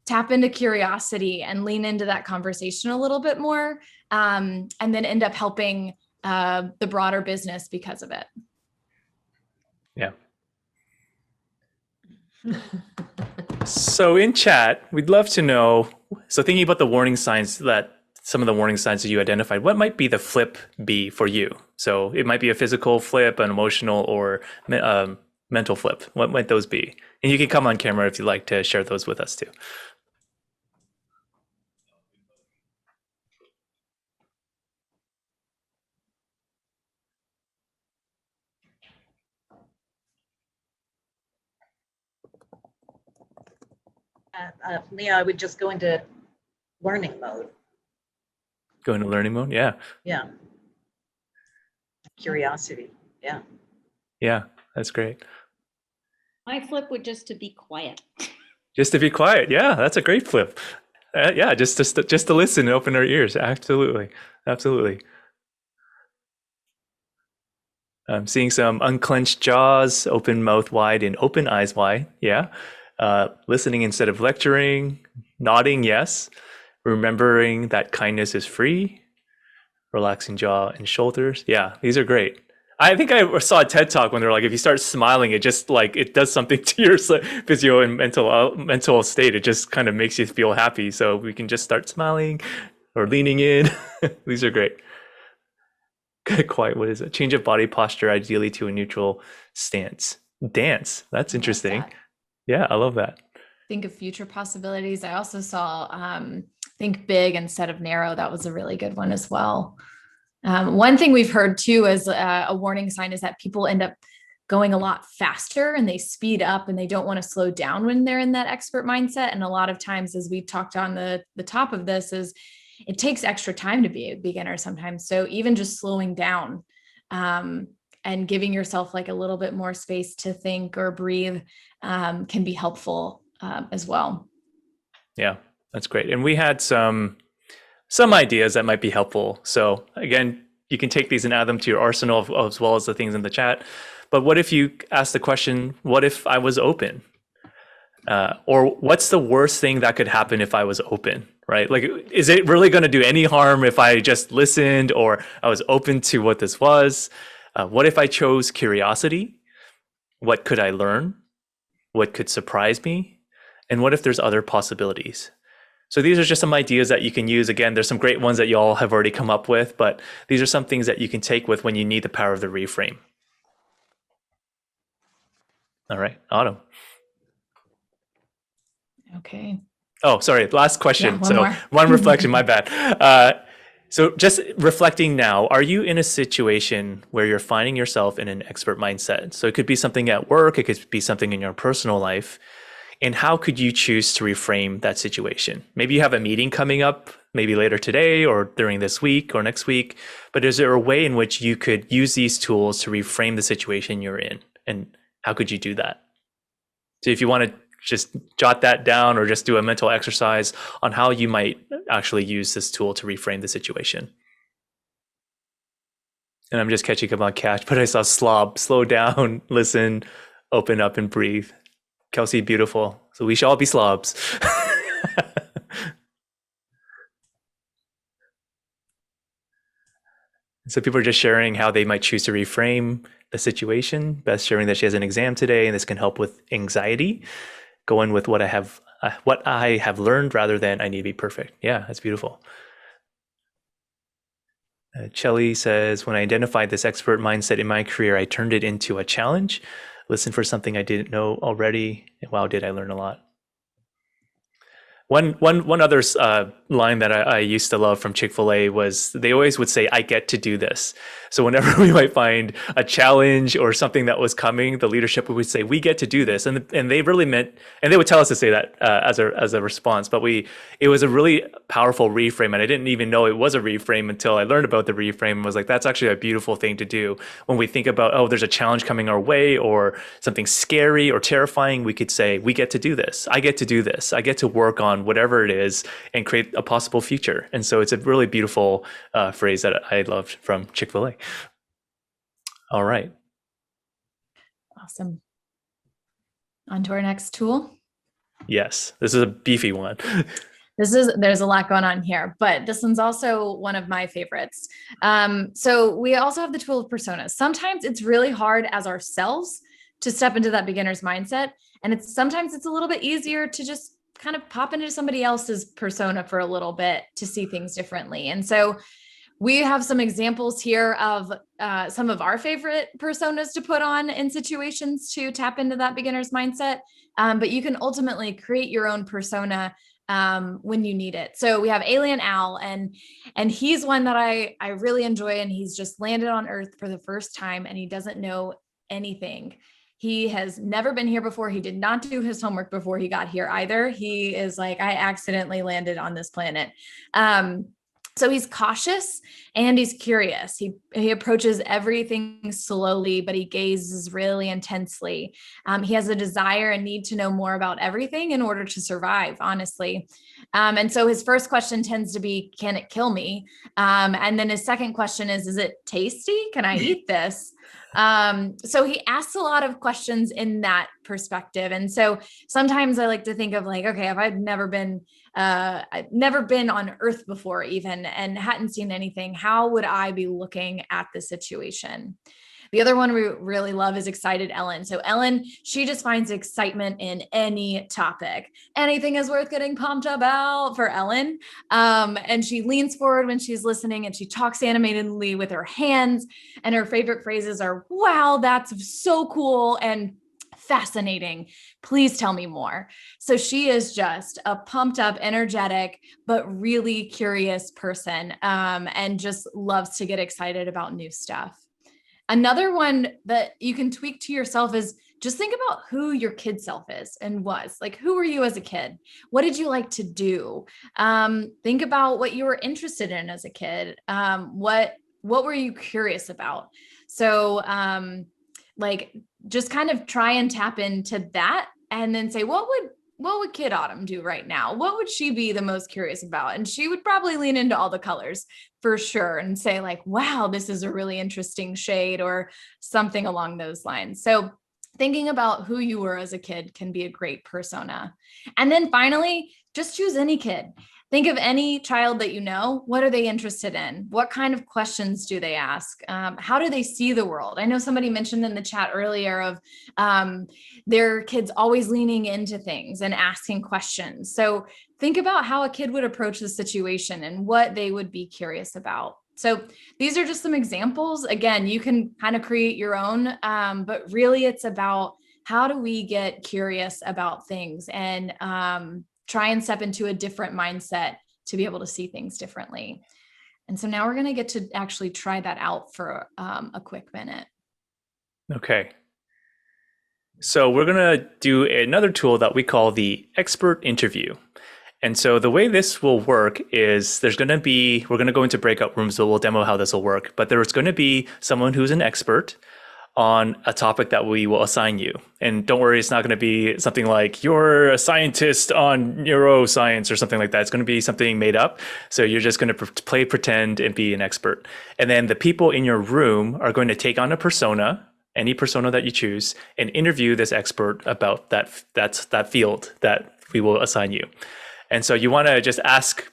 tap into curiosity and lean into that conversation a little bit more, and then end up helping the broader business because of it. Yeah. So in chat, we'd love to know, so thinking about the warning signs, some of the warning signs that you identified, what might be the flip be for you? So it might be a physical flip, an emotional, or mental flip. What might those be? And you can come on camera if you'd like to share those with us too. For me, I would just go into learning mode. Go into learning mode? Yeah. Yeah. Curiosity. Yeah. Yeah, that's great. My flip would just to be quiet. Just to be quiet. Yeah, that's a great flip. Yeah, just to listen and open our ears. Absolutely. Absolutely. I'm seeing some unclenched jaws, open mouth wide and open eyes wide. Yeah. Listening instead of lecturing, nodding, yes. Remembering that kindness is free, relaxing jaw and shoulders. Yeah, these are great. I think I saw a TED talk when they're like, if you start smiling, it just like, it does something to your physio and mental state. It just kind of makes you feel happy. So we can just start smiling or leaning in. These are great. Quiet, what is it? Change of body posture, ideally to a neutral stance. Dance, that's interesting. Yeah, I love that. Think of future possibilities. I also saw think big instead of narrow. That was a really good one as well. One thing we've heard too as a warning sign is that people end up going a lot faster and they speed up and they don't want to slow down when they're in that expert mindset. And a lot of times, as we talked on the top of this, is it takes extra time to be a beginner sometimes. So even just slowing down and giving yourself like a little bit more space to think or breathe can be helpful as well. Yeah, that's great. And we had some ideas that might be helpful. So again, you can take these and add them to your arsenal as well as the things in the chat. But what if you ask the question, what if I was open? Or what's the worst thing that could happen if I was open, right? Like, is it really going to do any harm if I just listened or I was open to what this was? What if I chose curiosity? What could I learn? What could surprise me? And what if there's other possibilities? So these are just some ideas that you can use. Again, there's some great ones that y'all have already come up with, but these are some things that you can take with when you need the power of the reframe. All right, Autumn. Okay. Oh, sorry, last question. Yeah, one reflection, my bad. So just reflecting now, are you in a situation where you're finding yourself in an expert mindset? So it could be something at work, it could be something in your personal life. And how could you choose to reframe that situation? Maybe you have a meeting coming up maybe later today or during this week or next week. But is there a way in which you could use these tools to reframe the situation you're in? And how could you do that? So if you want to just jot that down or just do a mental exercise on how you might actually use this tool to reframe the situation. And I'm just catching up on Cash, but I saw Slob, slow down, listen, open up and breathe. Kelsey, beautiful. So we should all be slobs. So people are just sharing how they might choose to reframe the situation. Beth sharing that she has an exam today and this can help with anxiety. Going with what I have learned rather than I need to be perfect. Yeah, that's beautiful. Chelly says, when I identified this expert mindset in my career, I turned it into a challenge. Listen for something I didn't know already. And wow, did I learn a lot. One other line that I used to love from Chick-fil-A was they always would say, I get to do this. So whenever we might find a challenge or something that was coming, the leadership would say, we get to do this. And they really meant, and they would tell us to say that as a response, but it was a really powerful reframe. And I didn't even know it was a reframe until I learned about the reframe and was like, that's actually a beautiful thing to do. When we think about, oh, there's a challenge coming our way or something scary or terrifying, we could say, we get to do this. I get to do this. I get to work on whatever it is and create a possible future. And so it's a really beautiful phrase that I loved from Chick-fil-A. All right. Awesome. On to our next tool. Yes, this is a beefy one. There's a lot going on here, but this one's also one of my favorites. So we also have the tool of personas. Sometimes it's really hard as ourselves to step into that beginner's mindset. And sometimes it's a little bit easier to just kind of pop into somebody else's persona for a little bit to see things differently. And so we have some examples here of some of our favorite personas to put on in situations to tap into that beginner's mindset. But you can ultimately create your own persona when you need it. So we have Alien Al, and he's one that I really enjoy, and he's just landed on Earth for the first time, and he doesn't know anything. He has never been here before. He did not do his homework before he got here either. He is like, I accidentally landed on this planet. So he's cautious and he's curious. He approaches everything slowly, but he gazes really intensely. He has a desire and need to know more about everything in order to survive, honestly. And so his first question tends to be, can it kill me? And then his second question is it tasty? Can I eat this? So he asks a lot of questions in that perspective. And so sometimes I like to think of like, okay, if I've never been on Earth before even, and hadn't seen anything, how would I be looking at the situation? The other one we really love is Excited Ellen. So Ellen, she just finds excitement in any topic. Anything is worth getting pumped about for Ellen. And she leans forward when she's listening and she talks animatedly with her hands. And her favorite phrases are, wow, that's so cool and fascinating. Please tell me more. So she is just a pumped up, energetic, but really curious person, and just loves to get excited about new stuff. Another one that you can tweak to yourself is just think about who your kid self is and was. Like, who were you as a kid? What did you like to do? Think about what you were interested in as a kid. What were you curious about? So like just kind of try and tap into that and then say, what would Kid Autumn do right now? What would she be the most curious about? And she would probably lean into all the colors for sure and say like, wow, this is a really interesting shade or something along those lines. So thinking about who you were as a kid can be a great persona. And then finally, just choose any kid. Think of any child that you know. What are they interested in? What kind of questions do they ask? How do they see the world? I know somebody mentioned in the chat earlier of their kids always leaning into things and asking questions. So think about how a kid would approach the situation and what they would be curious about. So these are just some examples. Again, you can kind of create your own, but really it's about how do we get curious about things and try and step into a different mindset to be able to see things differently. And so now we're going to get to actually try that out for a quick minute. Okay. So we're going to do another tool that we call the expert interview. And so the way this will work is we're going to go into breakout rooms, so we'll demo how this will work. But there's going to be someone who's an expert on a topic that we will assign you. And don't worry, it's not going to be something like you're a scientist on neuroscience or something like that. It's going to be something made up. So you're just going to play pretend and be an expert. And then the people in your room are going to take on a persona, any persona that you choose, and interview this expert about that field that we will assign you. And so you want to just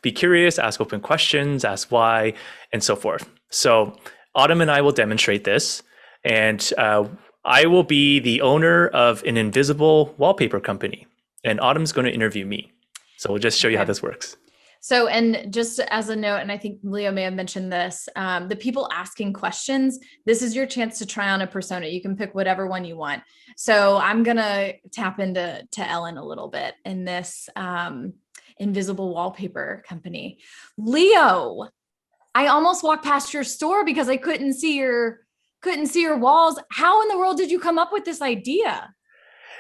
be curious, ask open questions, ask why, and so forth. So Autumn and I will demonstrate this. And I will be the owner of an invisible wallpaper company. And Autumn's going to interview me. So we'll just show you how this works. So, and just as a note, and I think Leo may have mentioned this, the people asking questions, this is your chance to try on a persona. You can pick whatever one you want. So I'm going to tap into Ellen a little bit in this invisible wallpaper company. Leo, I almost walked past your store because I couldn't see your walls. How in the world did you come up with this idea?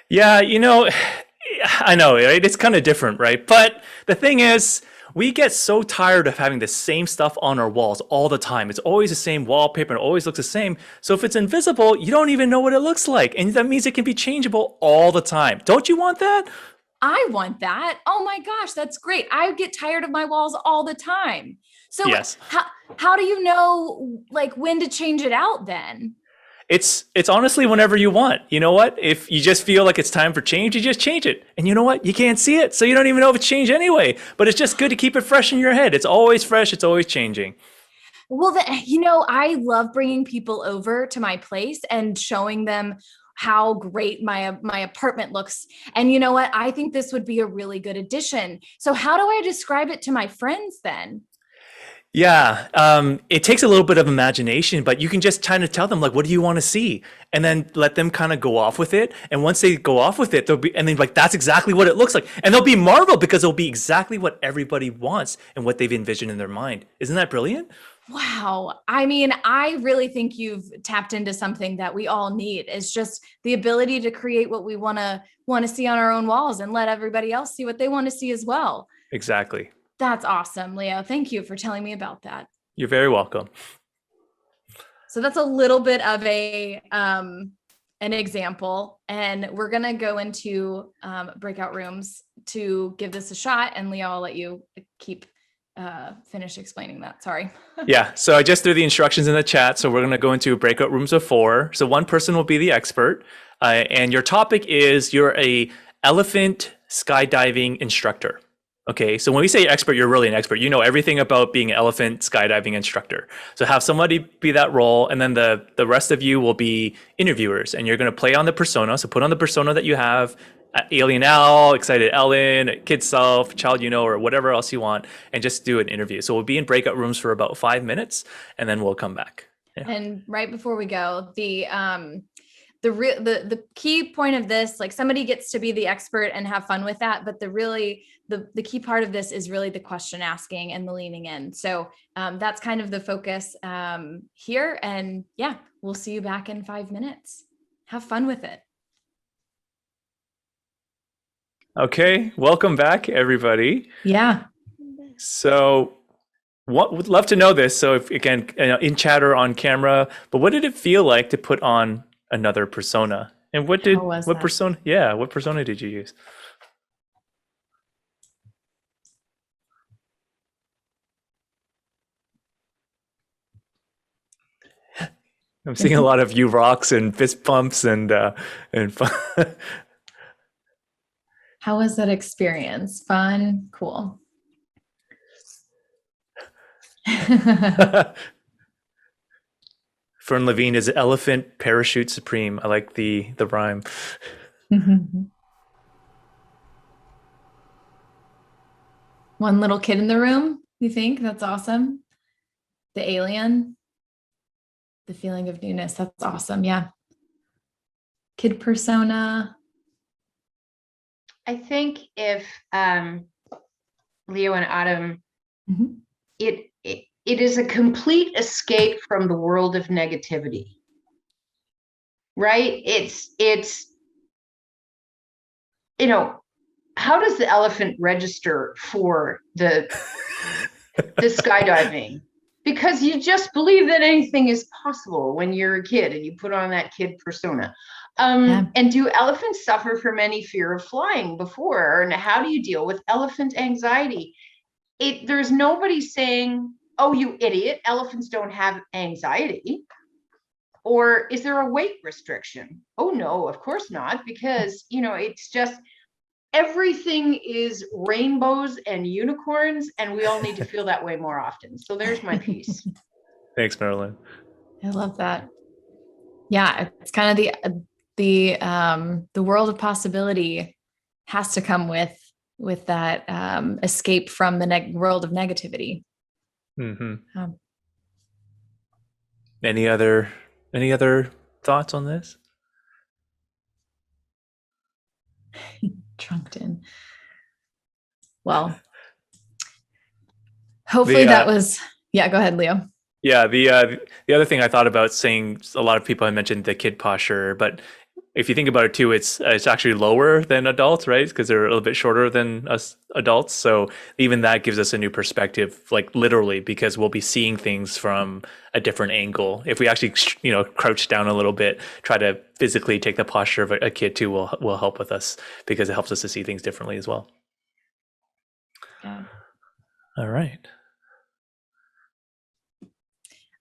Yeah, I know, right? It's kind of different, right? But the thing is, we get so tired of having the same stuff on our walls all the time. It's always the same wallpaper and it always looks the same. So if it's invisible, you don't even know what it looks like. And that means it can be changeable all the time. Don't you want that? I want that. Oh my gosh, that's great. I get tired of my walls all the time. So yes. How do you know like when to change it out then? It's honestly whenever you want. You know what? If you just feel like it's time for change, you just change it. And you know what? You can't see it, so you don't even know if it's changed anyway. But it's just good to keep it fresh in your head. It's always fresh. It's always changing. Well, I love bringing people over to my place and showing them how great my apartment looks. And you know what? I think this would be a really good addition. So how do I describe it to my friends then? Yeah, it takes a little bit of imagination, but you can just kind of tell them like, what do you want to see? And then let them kind of go off with it. And once they go off with it, and then like, that's exactly what it looks like. And they'll be marveled because it'll be exactly what everybody wants and what they've envisioned in their mind. Isn't that brilliant? Wow. I mean, I really think you've tapped into something that we all need. It's just the ability to create what we want to see on our own walls and let everybody else see what they want to see as well. Exactly. That's awesome, Leo. Thank you for telling me about that. You're very welcome. So that's a little bit of an example, and we're going to go into breakout rooms to give this a shot. And Leo, I'll let you finish explaining that. Sorry. Yeah. So I just threw the instructions in the chat. So we're going to go into breakout rooms of 4. So one person will be the expert, and your topic is you're a elephant skydiving instructor. Okay, so when we say expert, you're really an expert. You know everything about being an elephant skydiving instructor. So have somebody be that role, and then the rest of you will be interviewers, and you're going to play on the persona. So put on the persona that you have, Alien Al, Excited Ellen, Kid Self, Child or whatever else you want, and just do an interview. So we'll be in breakout rooms for about 5 minutes, and then we'll come back. Yeah. And right before we go, the key point of this, like somebody gets to be the expert and have fun with that, but the key part of this is really the question asking and the leaning in. So that's kind of the focus here. And yeah, we'll see you back in 5 minutes. Have fun with it. Okay, welcome back, everybody. Yeah. So would love to know this. So if, again, in chat or on camera, but what did it feel like to put on another persona? And what persona did you use? I'm seeing a lot of you rocks and fist pumps and How was that experience? Fun? Cool. Fern Levine is Elephant Parachute Supreme. I like the rhyme. One little kid in the room, you think? That's awesome. The alien, the feeling of newness. That's awesome. Yeah. Kid persona. I think if Leo and Autumn, it is a complete escape from the world of negativity, right? It's how does the elephant register for the skydiving? Because you just believe that anything is possible when you're a kid and you put on that kid persona. And do elephants suffer from any fear of flying before? And how do you deal with elephant anxiety? There's nobody saying, oh, you idiot, elephants don't have anxiety. Or is there a weight restriction? Oh, no, of course not, because, it's just everything is rainbows and unicorns, and we all need to feel that way more often. So there's my piece. Thanks, Marilyn. I love that. Yeah, it's kind of the world of possibility has to come with that escape from the world of negativity. Mm-hmm. Any other thoughts on this? Trunkton. Well, hopefully that was, go ahead, Leo. Yeah, the other thing I thought about saying, a lot of people have mentioned the kid posture, but if you think about it too, it's actually lower than adults, right? Because they're a little bit shorter than us adults. So even that gives us a new perspective, like literally, because we'll be seeing things from a different angle. If we actually, crouch down a little bit, try to physically take the posture of a kid too, will help with us, because it helps us to see things differently as well. Yeah. All right.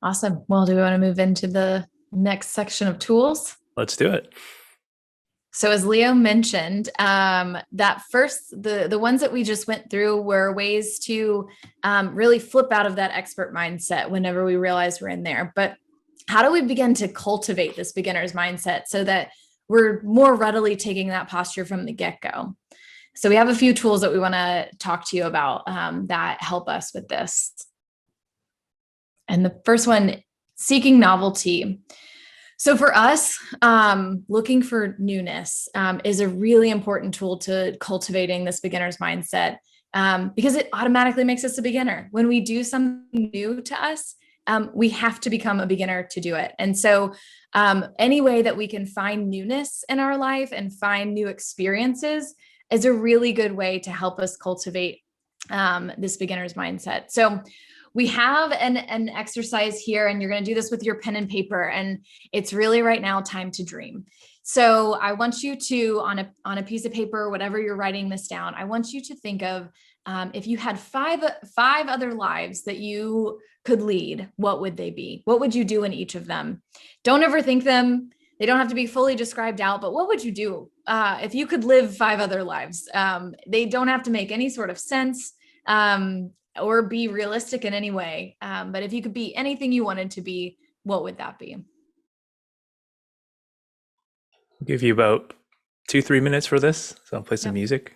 Awesome. Well, do we want to move into the next section of tools? Let's do it. So as Leo mentioned, that first, the ones that we just went through were ways to really flip out of that expert mindset whenever we realize we're in there. But how do we begin to cultivate this beginner's mindset so that we're more readily taking that posture from the get-go? So we have a few tools that we want to talk to you about that help us with this. And the first one, seeking novelty. So for us, looking for newness is a really important tool to cultivating this beginner's mindset because it automatically makes us a beginner. When we do something new to us, we have to become a beginner to do it. And so any way that we can find newness in our life and find new experiences is a really good way to help us cultivate this beginner's mindset. So we have an exercise here, and you're going to do this with your pen and paper, and it's really right now time to dream. So I want you to, on a piece of paper, whatever you're writing this down, I want you to think of if you had five other lives that you could lead, what would they be? What would you do in each of them? Don't overthink them. They don't have to be fully described out, but what would you do if you could live 5 other lives? They don't have to make any sort of sense or be realistic in any way. But if you could be anything you wanted to be, what would that be? I'll give you about 2-3 minutes for this. So I'll play some music.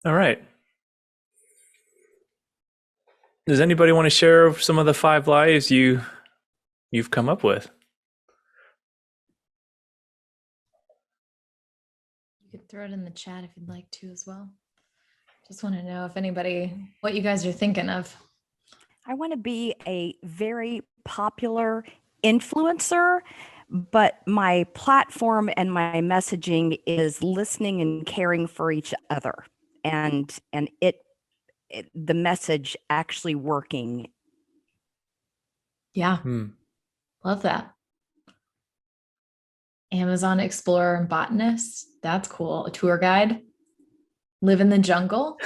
All right. Does anybody want to share some of the 5 lives you've come up with? You could throw it in the chat if you'd like to as well. Just want to know if anybody, what you guys are thinking of. I want to be a very popular influencer, but my platform and my messaging is listening and caring for each other, and the message actually working. Yeah. Love that. Amazon explorer and botanist. That's cool. A tour guide. Live in the jungle.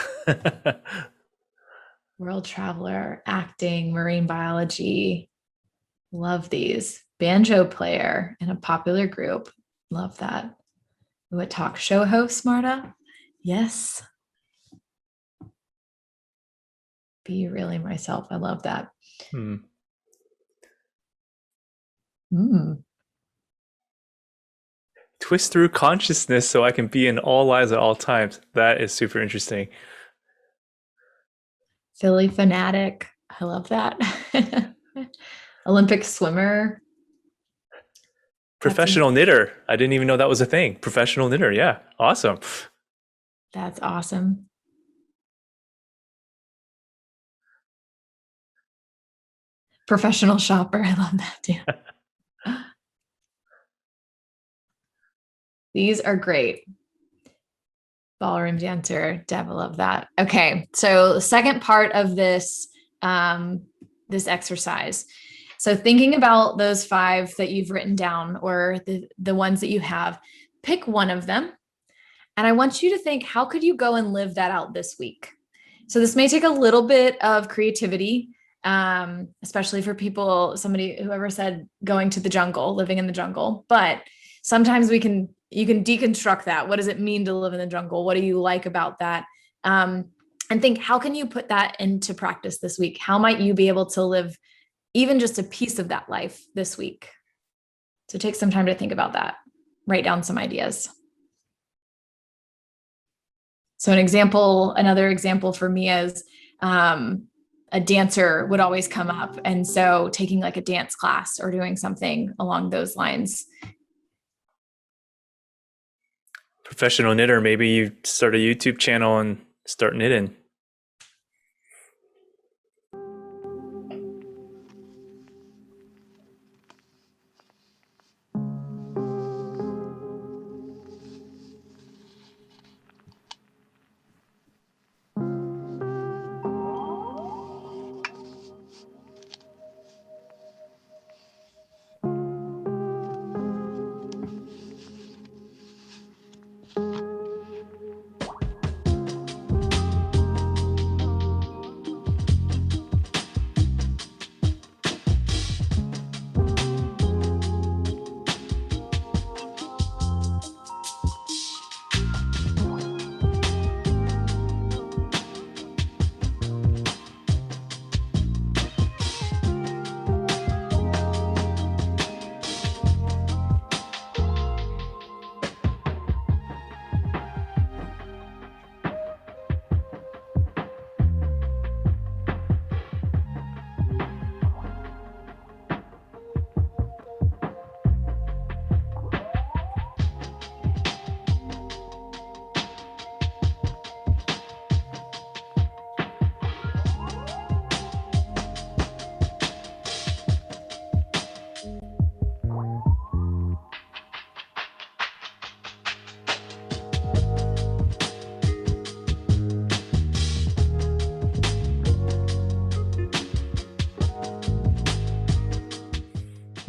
World traveler, acting, marine biology. Love these. Banjo player in a popular group. Love that. Ooh, a talk show host, Marta. Yes. Be really myself. I love that. Twist through consciousness so I can be in all lives at all times. That is super interesting. Philly fanatic. I love that. Olympic swimmer. Professional knitter. I didn't even know that was a thing. Professional knitter. Yeah. Awesome. That's awesome. Professional shopper. I love that too. These are great. Ballroom dancer. Deb, I love that. Okay. So the second part of this, this exercise. So thinking about those 5 that you've written down, or the ones that you have, pick one of them. And I want you to think, how could you go and live that out this week? So this may take a little bit of creativity, especially for people, whoever said going to the jungle, living in the jungle. But sometimes you can deconstruct that. What does it mean to live in the jungle? What do you like about that? And think, how can you put that into practice this week? How might you be able to live even just a piece of that life this week? So take some time to think about that. Write down some ideas. So another example for me is a dancer would always come up. And so taking like a dance class or doing something along those lines. Professional knitter. Maybe you start a YouTube channel and start knitting.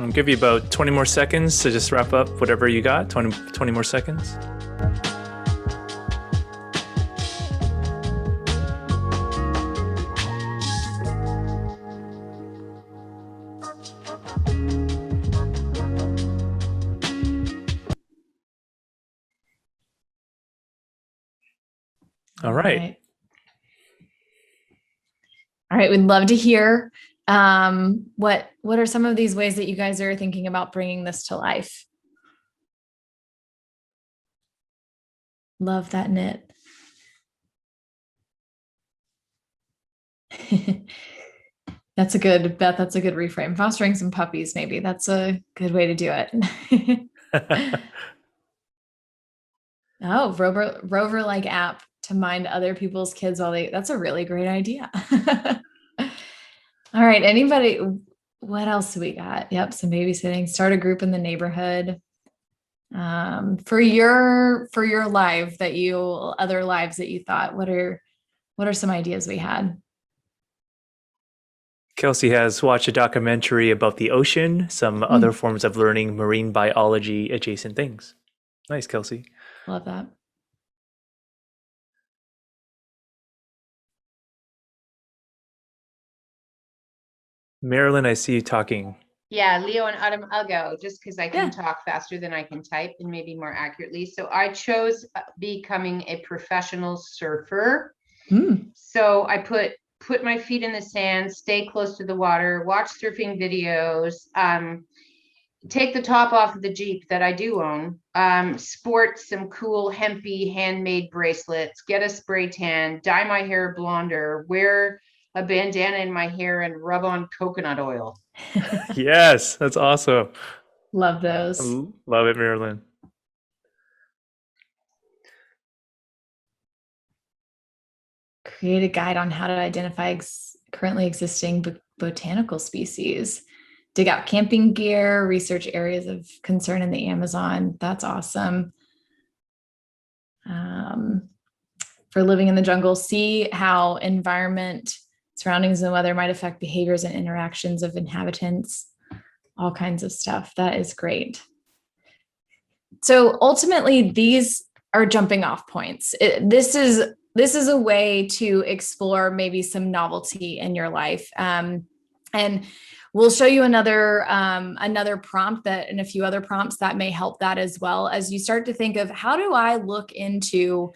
I'll give you about 20 more seconds to just wrap up whatever you got. 20 more seconds. All right. All right. We'd love to hear what are some of these ways that you guys are thinking about bringing this to life? Love that knit. That's a good, Beth, that's a good reframe. Fostering some puppies, maybe. That's a good way to do it. Oh, Rover like app to mind other people's kids while that's a really great idea. All right. Anybody, what else do we got? Yep. Some babysitting, start a group in the neighborhood. For your other lives that you thought, what are some ideas we had? Kelsey has watched a documentary about the ocean, some other forms of learning marine biology adjacent things. Nice, Kelsey. Love that. Marilyn, I see you talking. Yeah, Leo and Autumn, I'll go just because I can talk faster than I can type and maybe more accurately. So I chose becoming a professional surfer. So I put my feet in the sand, stay close to the water, watch surfing videos, take the top off of the Jeep that I do own, sport some cool hempy handmade bracelets, get a spray tan, dye my hair blonder, wear a bandana in my hair, and rub on coconut oil. Yes, that's awesome. Love those. Love it, Marilyn. Create a guide on how to identify currently existing botanical species. Dig out camping gear, research areas of concern in the Amazon. That's awesome. For living in the jungle, see how environment, surroundings, and weather might affect behaviors and interactions of inhabitants. All kinds of stuff. That is great. So ultimately, these are jumping off points. This is a way to explore maybe some novelty in your life. And we'll show you another prompt and a few other prompts that may help that as well, as you start to think of how do I look into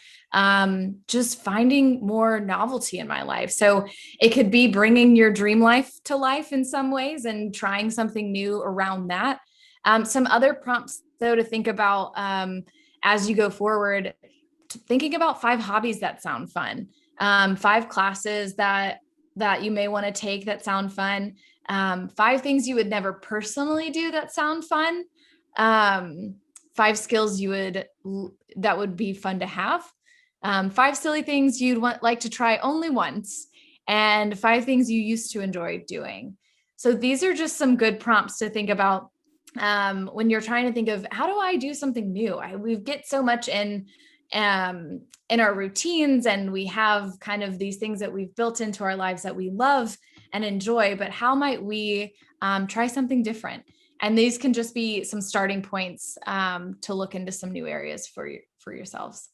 just finding more novelty in my life. So it could be bringing your dream life to life in some ways and trying something new around that. Some other prompts though to think about as you go forward, thinking about 5 hobbies that sound fun, 5 classes that you may want to take that sound fun, 5 things you would never personally do that sound fun, 5 skills that would be fun to have, 5 silly things you'd like to try only once, and 5 things you used to enjoy doing. So these are just some good prompts to think about when you're trying to think of how do I do something new? We get so much in our routines, and we have kind of these things that we've built into our lives that we love and enjoy, but how might we try something different? And these can just be some starting points to look into some new areas for yourselves.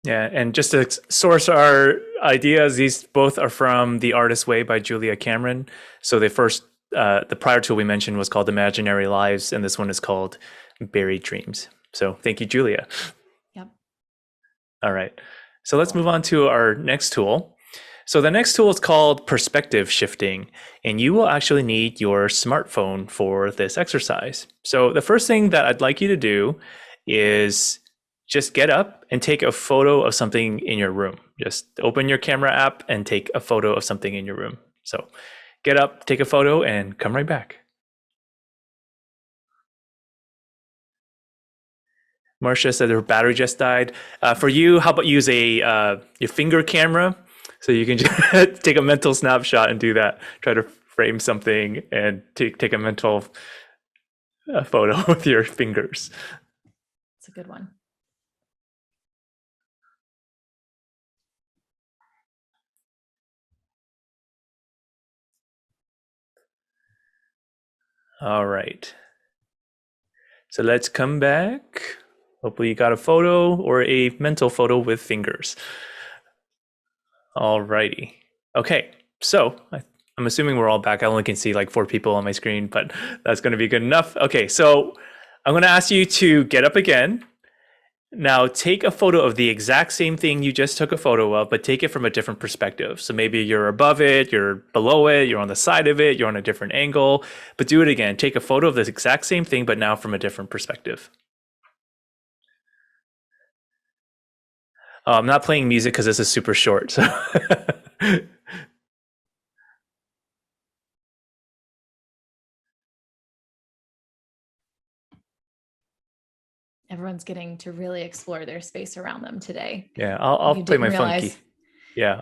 Yeah, and just to source our ideas, these both are from The Artist's Way by Julia Cameron. So the prior tool we mentioned was called Imaginary Lives, and this one is called Buried Dreams. So thank you, Julia. Yep. All right. So let's move on to our next tool. So the next tool is called perspective shifting, and you will actually need your smartphone for this exercise. So the first thing that I'd like you to do is just get up and take a photo of something in your room. Just open your camera app and take a photo of something in your room. So get up, take a photo, and come right back. Marcia said her battery just died. For you, how about use your finger camera? So you can just take a mental snapshot and do that. Try to frame something and take a mental photo with your fingers. It's a good one. All right. So let's come back. Hopefully you got a photo or a mental photo with fingers. All righty. Okay, so I'm assuming we're all back. I only can see like 4 people on my screen, but that's going to be good enough. Okay, so I'm going to ask you to get up again. Now take a photo of the exact same thing you just took a photo of, but take it from a different perspective. So maybe you're above it, you're below it, you're on the side of it, you're on a different angle, but do it again. Take a photo of this exact same thing, but now from a different perspective. I'm not playing music because this is super short. So everyone's getting to really explore their space around them today. Yeah, I'll You play didn't my realize funky. Yeah,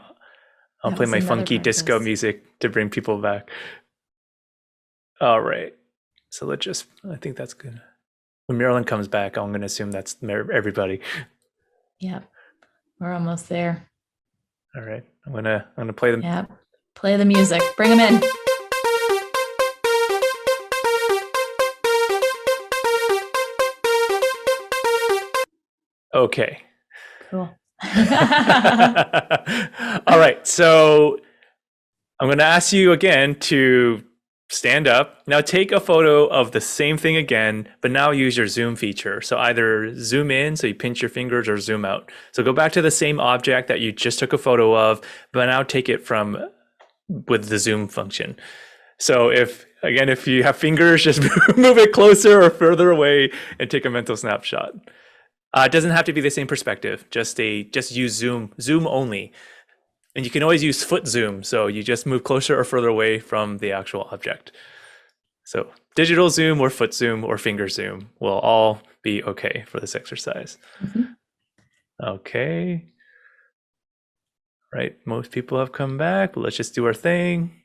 I'll that play was my another funky part of disco this. music to bring people back. All right. So I think that's good. When Marilyn comes back, I'm going to assume that's everybody. Yep. We're almost there. All right. I'm gonna play them. Yep. Play the music. Bring them in. Okay. Cool. All right. So I'm going to ask you again to stand up. Now take a photo of the same thing again, but now use your zoom feature. So either zoom in, so you pinch your fingers, or zoom out. So go back to the same object that you just took a photo of, but now take it with the zoom function. So if you have fingers, just move it closer or further away and take a mental snapshot. It doesn't have to be the same perspective. Just use zoom only. And you can always use foot zoom. So you just move closer or further away from the actual object. So digital zoom or foot zoom or finger zoom will all be okay for this exercise. Mhm. Okay. Right. Most people have come back, but let's just do our thing.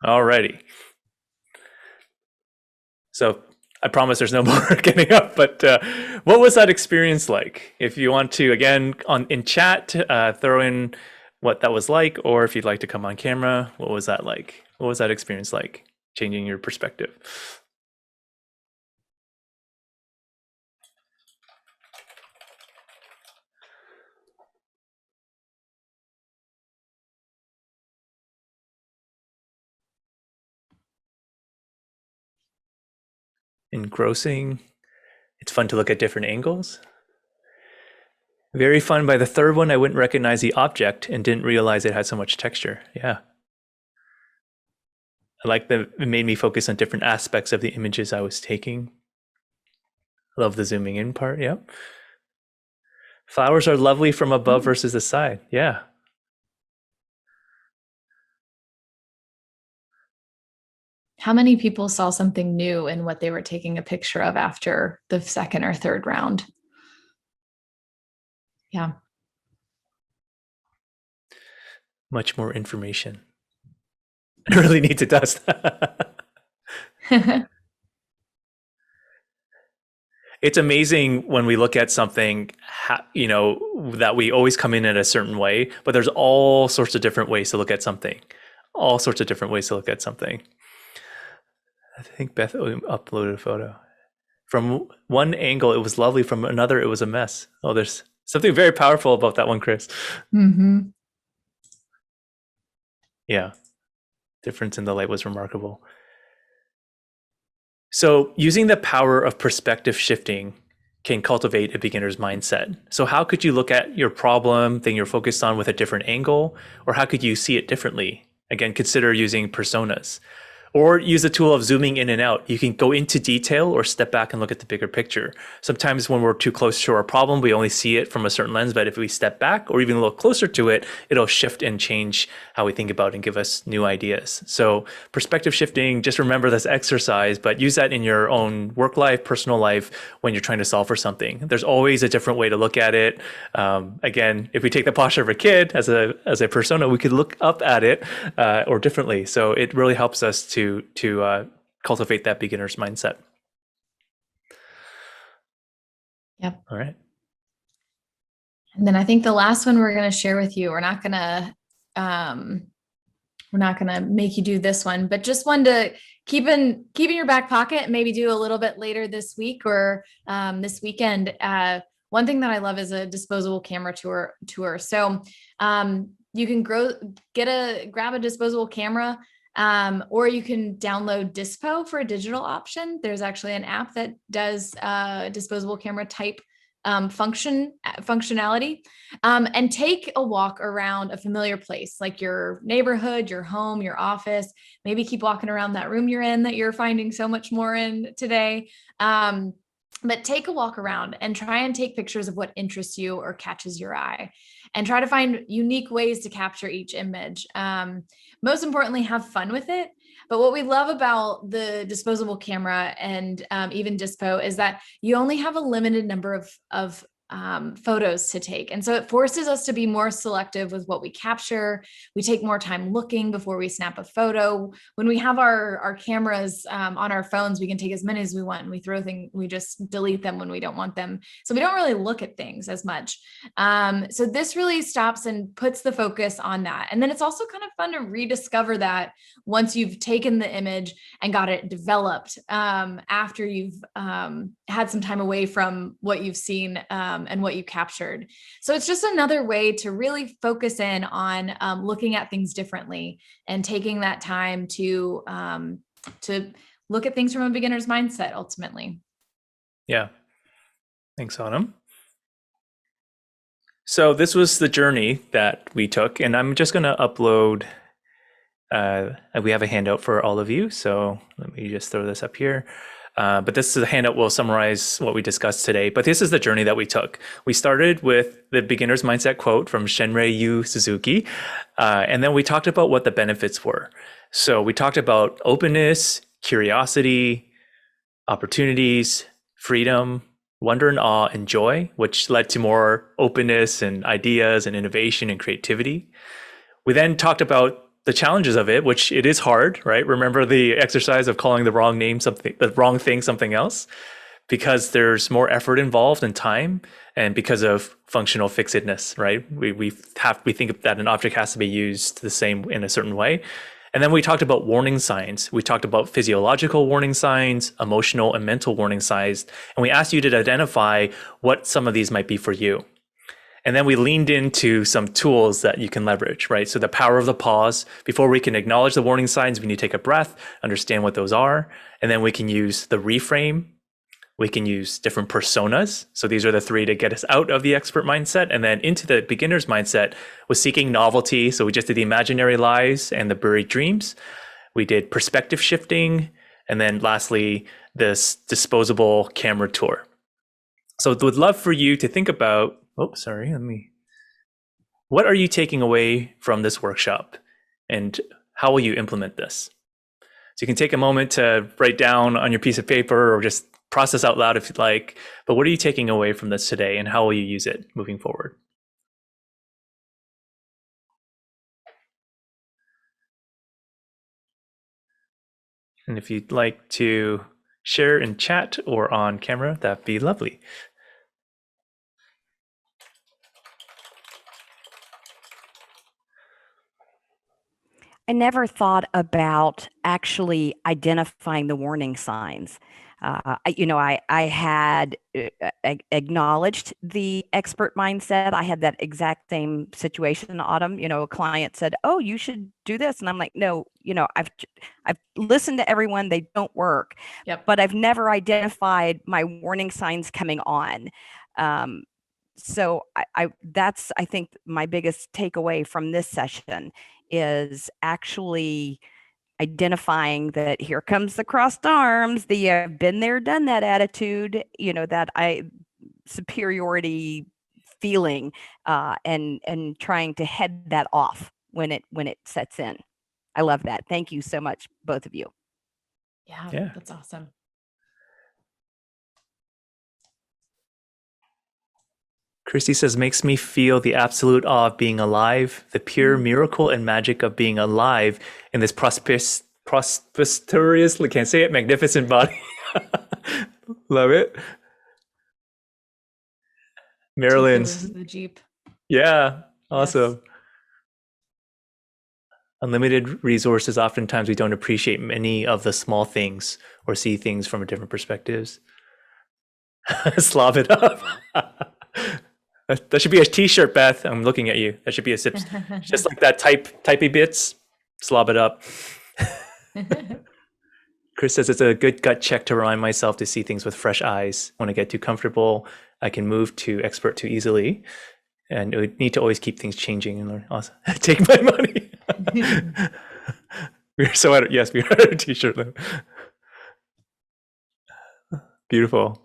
Alrighty. So I promise there's no more getting up, but what was that experience like? If you want to, again, in chat, throw in what that was like, or if you'd like to come on camera, what was that like? What was that experience like, changing your perspective? Engrossing. It's fun to look at different angles. Very fun. By the third one, I wouldn't recognize the object and didn't realize it had so much texture. Yeah. I like that it made me focus on different aspects of the images I was taking. Love the zooming in part. Yep. Flowers are lovely from above versus the side. Yeah. How many people saw something new in what they were taking a picture of after the second or third round? Yeah. Much more information. I really need to dust. It's amazing when we look at something, that we always come in a certain way, but there's all sorts of different ways to look at something. All sorts of different ways to look at something. I think Beth uploaded a photo. From one angle, it was lovely. From another, it was a mess. Oh, there's something very powerful about that one, Chris. Mm-hmm. Yeah. Difference in the light was remarkable. So using the power of perspective shifting can cultivate a beginner's mindset. So how could you look at your problem, thing you're focused on, with a different angle? Or how could you see it differently? Again, consider using personas. Or use the tool of zooming in and out. You can go into detail or step back and look at the bigger picture. Sometimes when we're too close to our problem, we only see it from a certain lens, but if we step back or even a little closer to it, it'll shift and change how we think about it and give us new ideas. So perspective shifting, just remember this exercise, but use that in your own work life, personal life, when you're trying to solve for something. There's always a different way to look at it. Again, if we take the posture of a kid as a persona, we could look up at it or differently. So it really helps us to cultivate that beginner's mindset. Yep. All right. And then I think the last one we're going to share with you, we're not going to make you do this one, but just one to keep in your back pocket and maybe do a little bit later this week or this weekend. One thing that I love is a disposable camera tour. So you can grab a disposable camera, or you can download Dispo for a digital option. There's actually an app that does disposable camera type functionality, and take a walk around a familiar place like your neighborhood, your home, your office. Maybe keep walking around that room you're in that you're finding so much more in today. But take a walk around and try and take pictures of what interests you or catches your eye. and try to find unique ways to capture each image. Most importantly, have fun with it. But what we love about the disposable camera and even Dispo is that you only have a limited number of photos to take. And so it forces us to be more selective with what we capture. We take more time looking before we snap a photo. When we have our cameras on our phones, we can take as many as we want, and we just delete them when we don't want them. So we don't really look at things as much. So this really stops and puts the focus on that. And then it's also kind of fun to rediscover that once you've taken the image and got it developed, after you've had some time away from what you've seen and what you captured. So it's just another way to really focus in on looking at things differently and taking that time to look at things from a beginner's mindset, ultimately. Yeah. Thanks, Autumn. So this was the journey that we took, and I'm just going to upload. We have a handout for all of you, so let me just throw this up here. But this is a handout will summarize what we discussed today. But this is the journey that we took. We started with the beginner's mindset quote from Shenrei Yu Suzuki. And then we talked about what the benefits were. So we talked about openness, curiosity, opportunities, freedom, wonder and awe, and joy, which led to more openness and ideas and innovation and creativity. We then talked about the challenges of it, which it is hard, right? Remember the exercise of calling the wrong thing something else, because there's more effort involved and time, and because of functional fixedness, right? We think that an object has to be used the same in a certain way. And then we talked about warning signs. We talked about physiological warning signs, emotional and mental warning signs, and we asked you to identify what some of these might be for you. And then we leaned into some tools that you can leverage, right? So the power of the pause. Before we can acknowledge the warning signs, we need to take a breath, understand what those are. And then we can use the reframe. We can use different personas. So these are the three to get us out of the expert mindset and then into the beginner's mindset with seeking novelty. So we just did the imaginary lives and the buried dreams. We did perspective shifting. And then lastly, this disposable camera tour. So would love for you to think about, what are you taking away from this workshop and how will you implement this? So you can take a moment to write down on your piece of paper or just process out loud if you'd like, but what are you taking away from this today and how will you use it moving forward? And if you'd like to share in chat or on camera, that'd be lovely. I never thought about actually identifying the warning signs. I had acknowledged the expert mindset. I had that exact same situation in Autumn. A client said, "Oh, you should do this," and I'm like, "No, I've listened to everyone; they don't work." Yep. But I've never identified my warning signs coming on. So that's, I think, my biggest takeaway from this session is actually identifying that here comes the crossed arms, the been there, done that attitude, that superiority feeling, and trying to head that off when it sets in. I love that. Thank you so much, both of you. Yeah. That's awesome. Christy says, makes me feel the absolute awe of being alive, the pure miracle and magic of being alive in this prosperous, can't say it, magnificent body. Love it. Marilyn's. The Jeep. Yeah, awesome. Yes. Unlimited resources, oftentimes we don't appreciate many of the small things or see things from different perspectives. Slob it up. That should be a t-shirt, Beth. I'm looking at you. That should be a sip. Just like that typey bits, slob it up. Chris says it's a good gut check to remind myself to see things with fresh eyes. When I get too comfortable, I can move to expert too easily. And we need to always keep things changing and learn. Also, take my money. We are a t-shirt. Beautiful.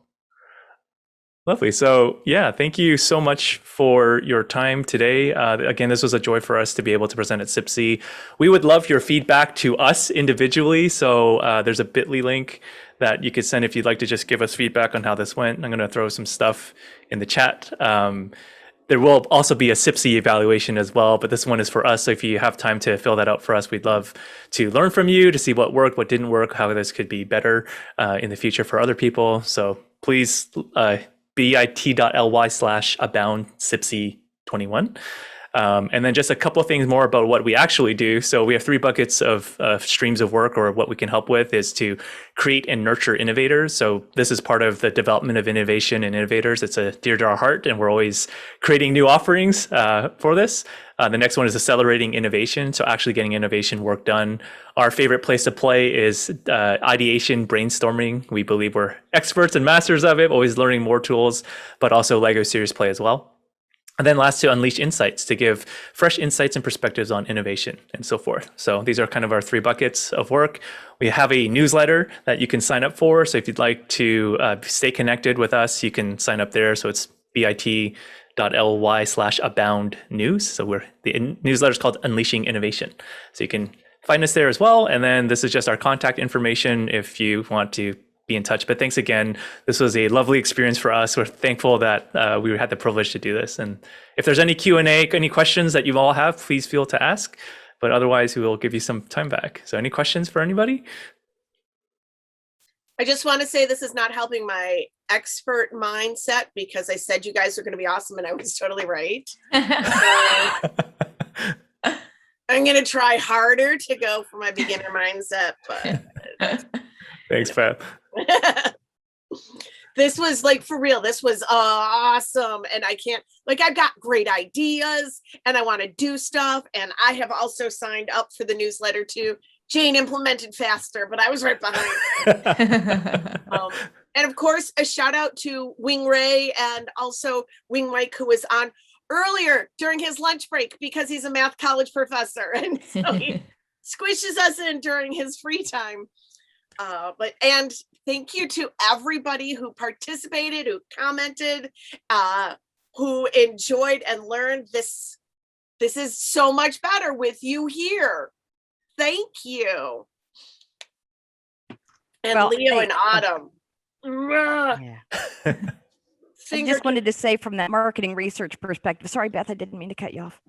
Lovely. So yeah, thank you so much for your time today. Again, this was a joy for us to be able to present at CPSI. We would love your feedback to us individually. So there's a bit.ly link that you could send if you'd like to just give us feedback on how this went. I'm going to throw some stuff in the chat. There will also be a CPSI evaluation as well, but this one is for us. So if you have time to fill that out for us, we'd love to learn from you to see what worked, what didn't work, how this could be better in the future for other people. So please bit.ly/abound CPSI21. And then just a couple of things more about what we actually do. So we have 3 buckets of streams of work, or what we can help with is to create and nurture innovators. So this is part of the development of innovation and innovators. It's dear to our heart, and we're always creating new offerings for this. The next one is accelerating innovation. So actually getting innovation work done. Our favorite place to play is ideation, brainstorming. We believe we're experts and masters of it, always learning more tools, but also Lego Serious Play as well. And then last, to unleash insights, to give fresh insights and perspectives on innovation and so forth. So these are kind of our 3 buckets of work. We have a newsletter that you can sign up for. So if you'd like to stay connected with us, you can sign up there. So it's bit.ly/abound news. So the newsletter is called Unleashing Innovation. So you can find us there as well. And then this is just our contact information if you want to be in touch. But thanks again. This was a lovely experience for us. We're thankful that we had the privilege to do this. And if there's any Q&A, any questions that you all have, please feel to ask. But otherwise, we will give you some time back. So any questions for anybody? I just want to say this is not helping my expert mindset, because I said you guys are going to be awesome and I was totally right. I'm going to try harder to go for my beginner mindset, but thanks, Pat. This was like, for real, this was awesome. And I can't, like, I've got great ideas and I want to do stuff. And I have also signed up for the newsletter too. Jane implemented faster, but I was right behind. And of course, a shout out to Wing Ray and also Wing Mike, who was on earlier during his lunch break, because he's a math college professor. And so he squishes us in during his free time. And thank you to everybody who participated, who commented, who enjoyed and learned this. This is so much better with you here. Thank you. And Well, Leo hey, and Autumn. Yeah. I just wanted to say, from that marketing research perspective, sorry, Beth, I didn't mean to cut you off.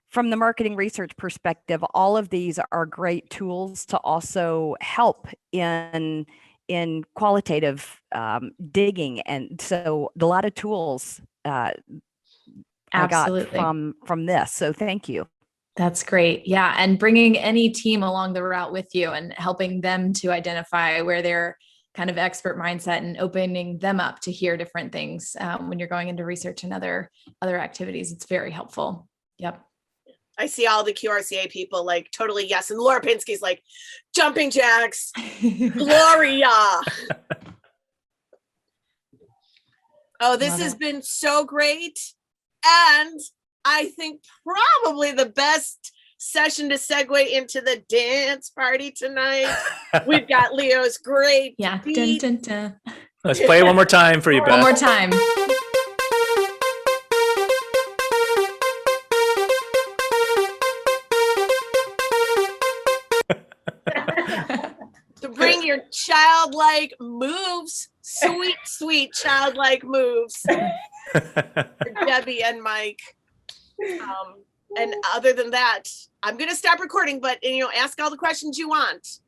From the marketing research perspective, all of these are great tools to also help in qualitative digging. And so a lot of tools I got from this. So thank you. That's great. Yeah. And bringing any team along the route with you and helping them to identify where their kind of expert mindset and opening them up to hear different things when you're going into research and other activities. It's very helpful. Yep. I see all the QRCA people like totally yes. And Laura Pinsky's like jumping jacks. Gloria. Oh, this has been so great. And I think probably the best session to segue into the dance party tonight. We've got Leo's great beat. Dun, dun, dun. Let's play it one more time for you, Beth. One more time. To bring your childlike moves, sweet childlike moves. Debbie and Mike. And other than that, I'm going to stop recording, but ask all the questions you want.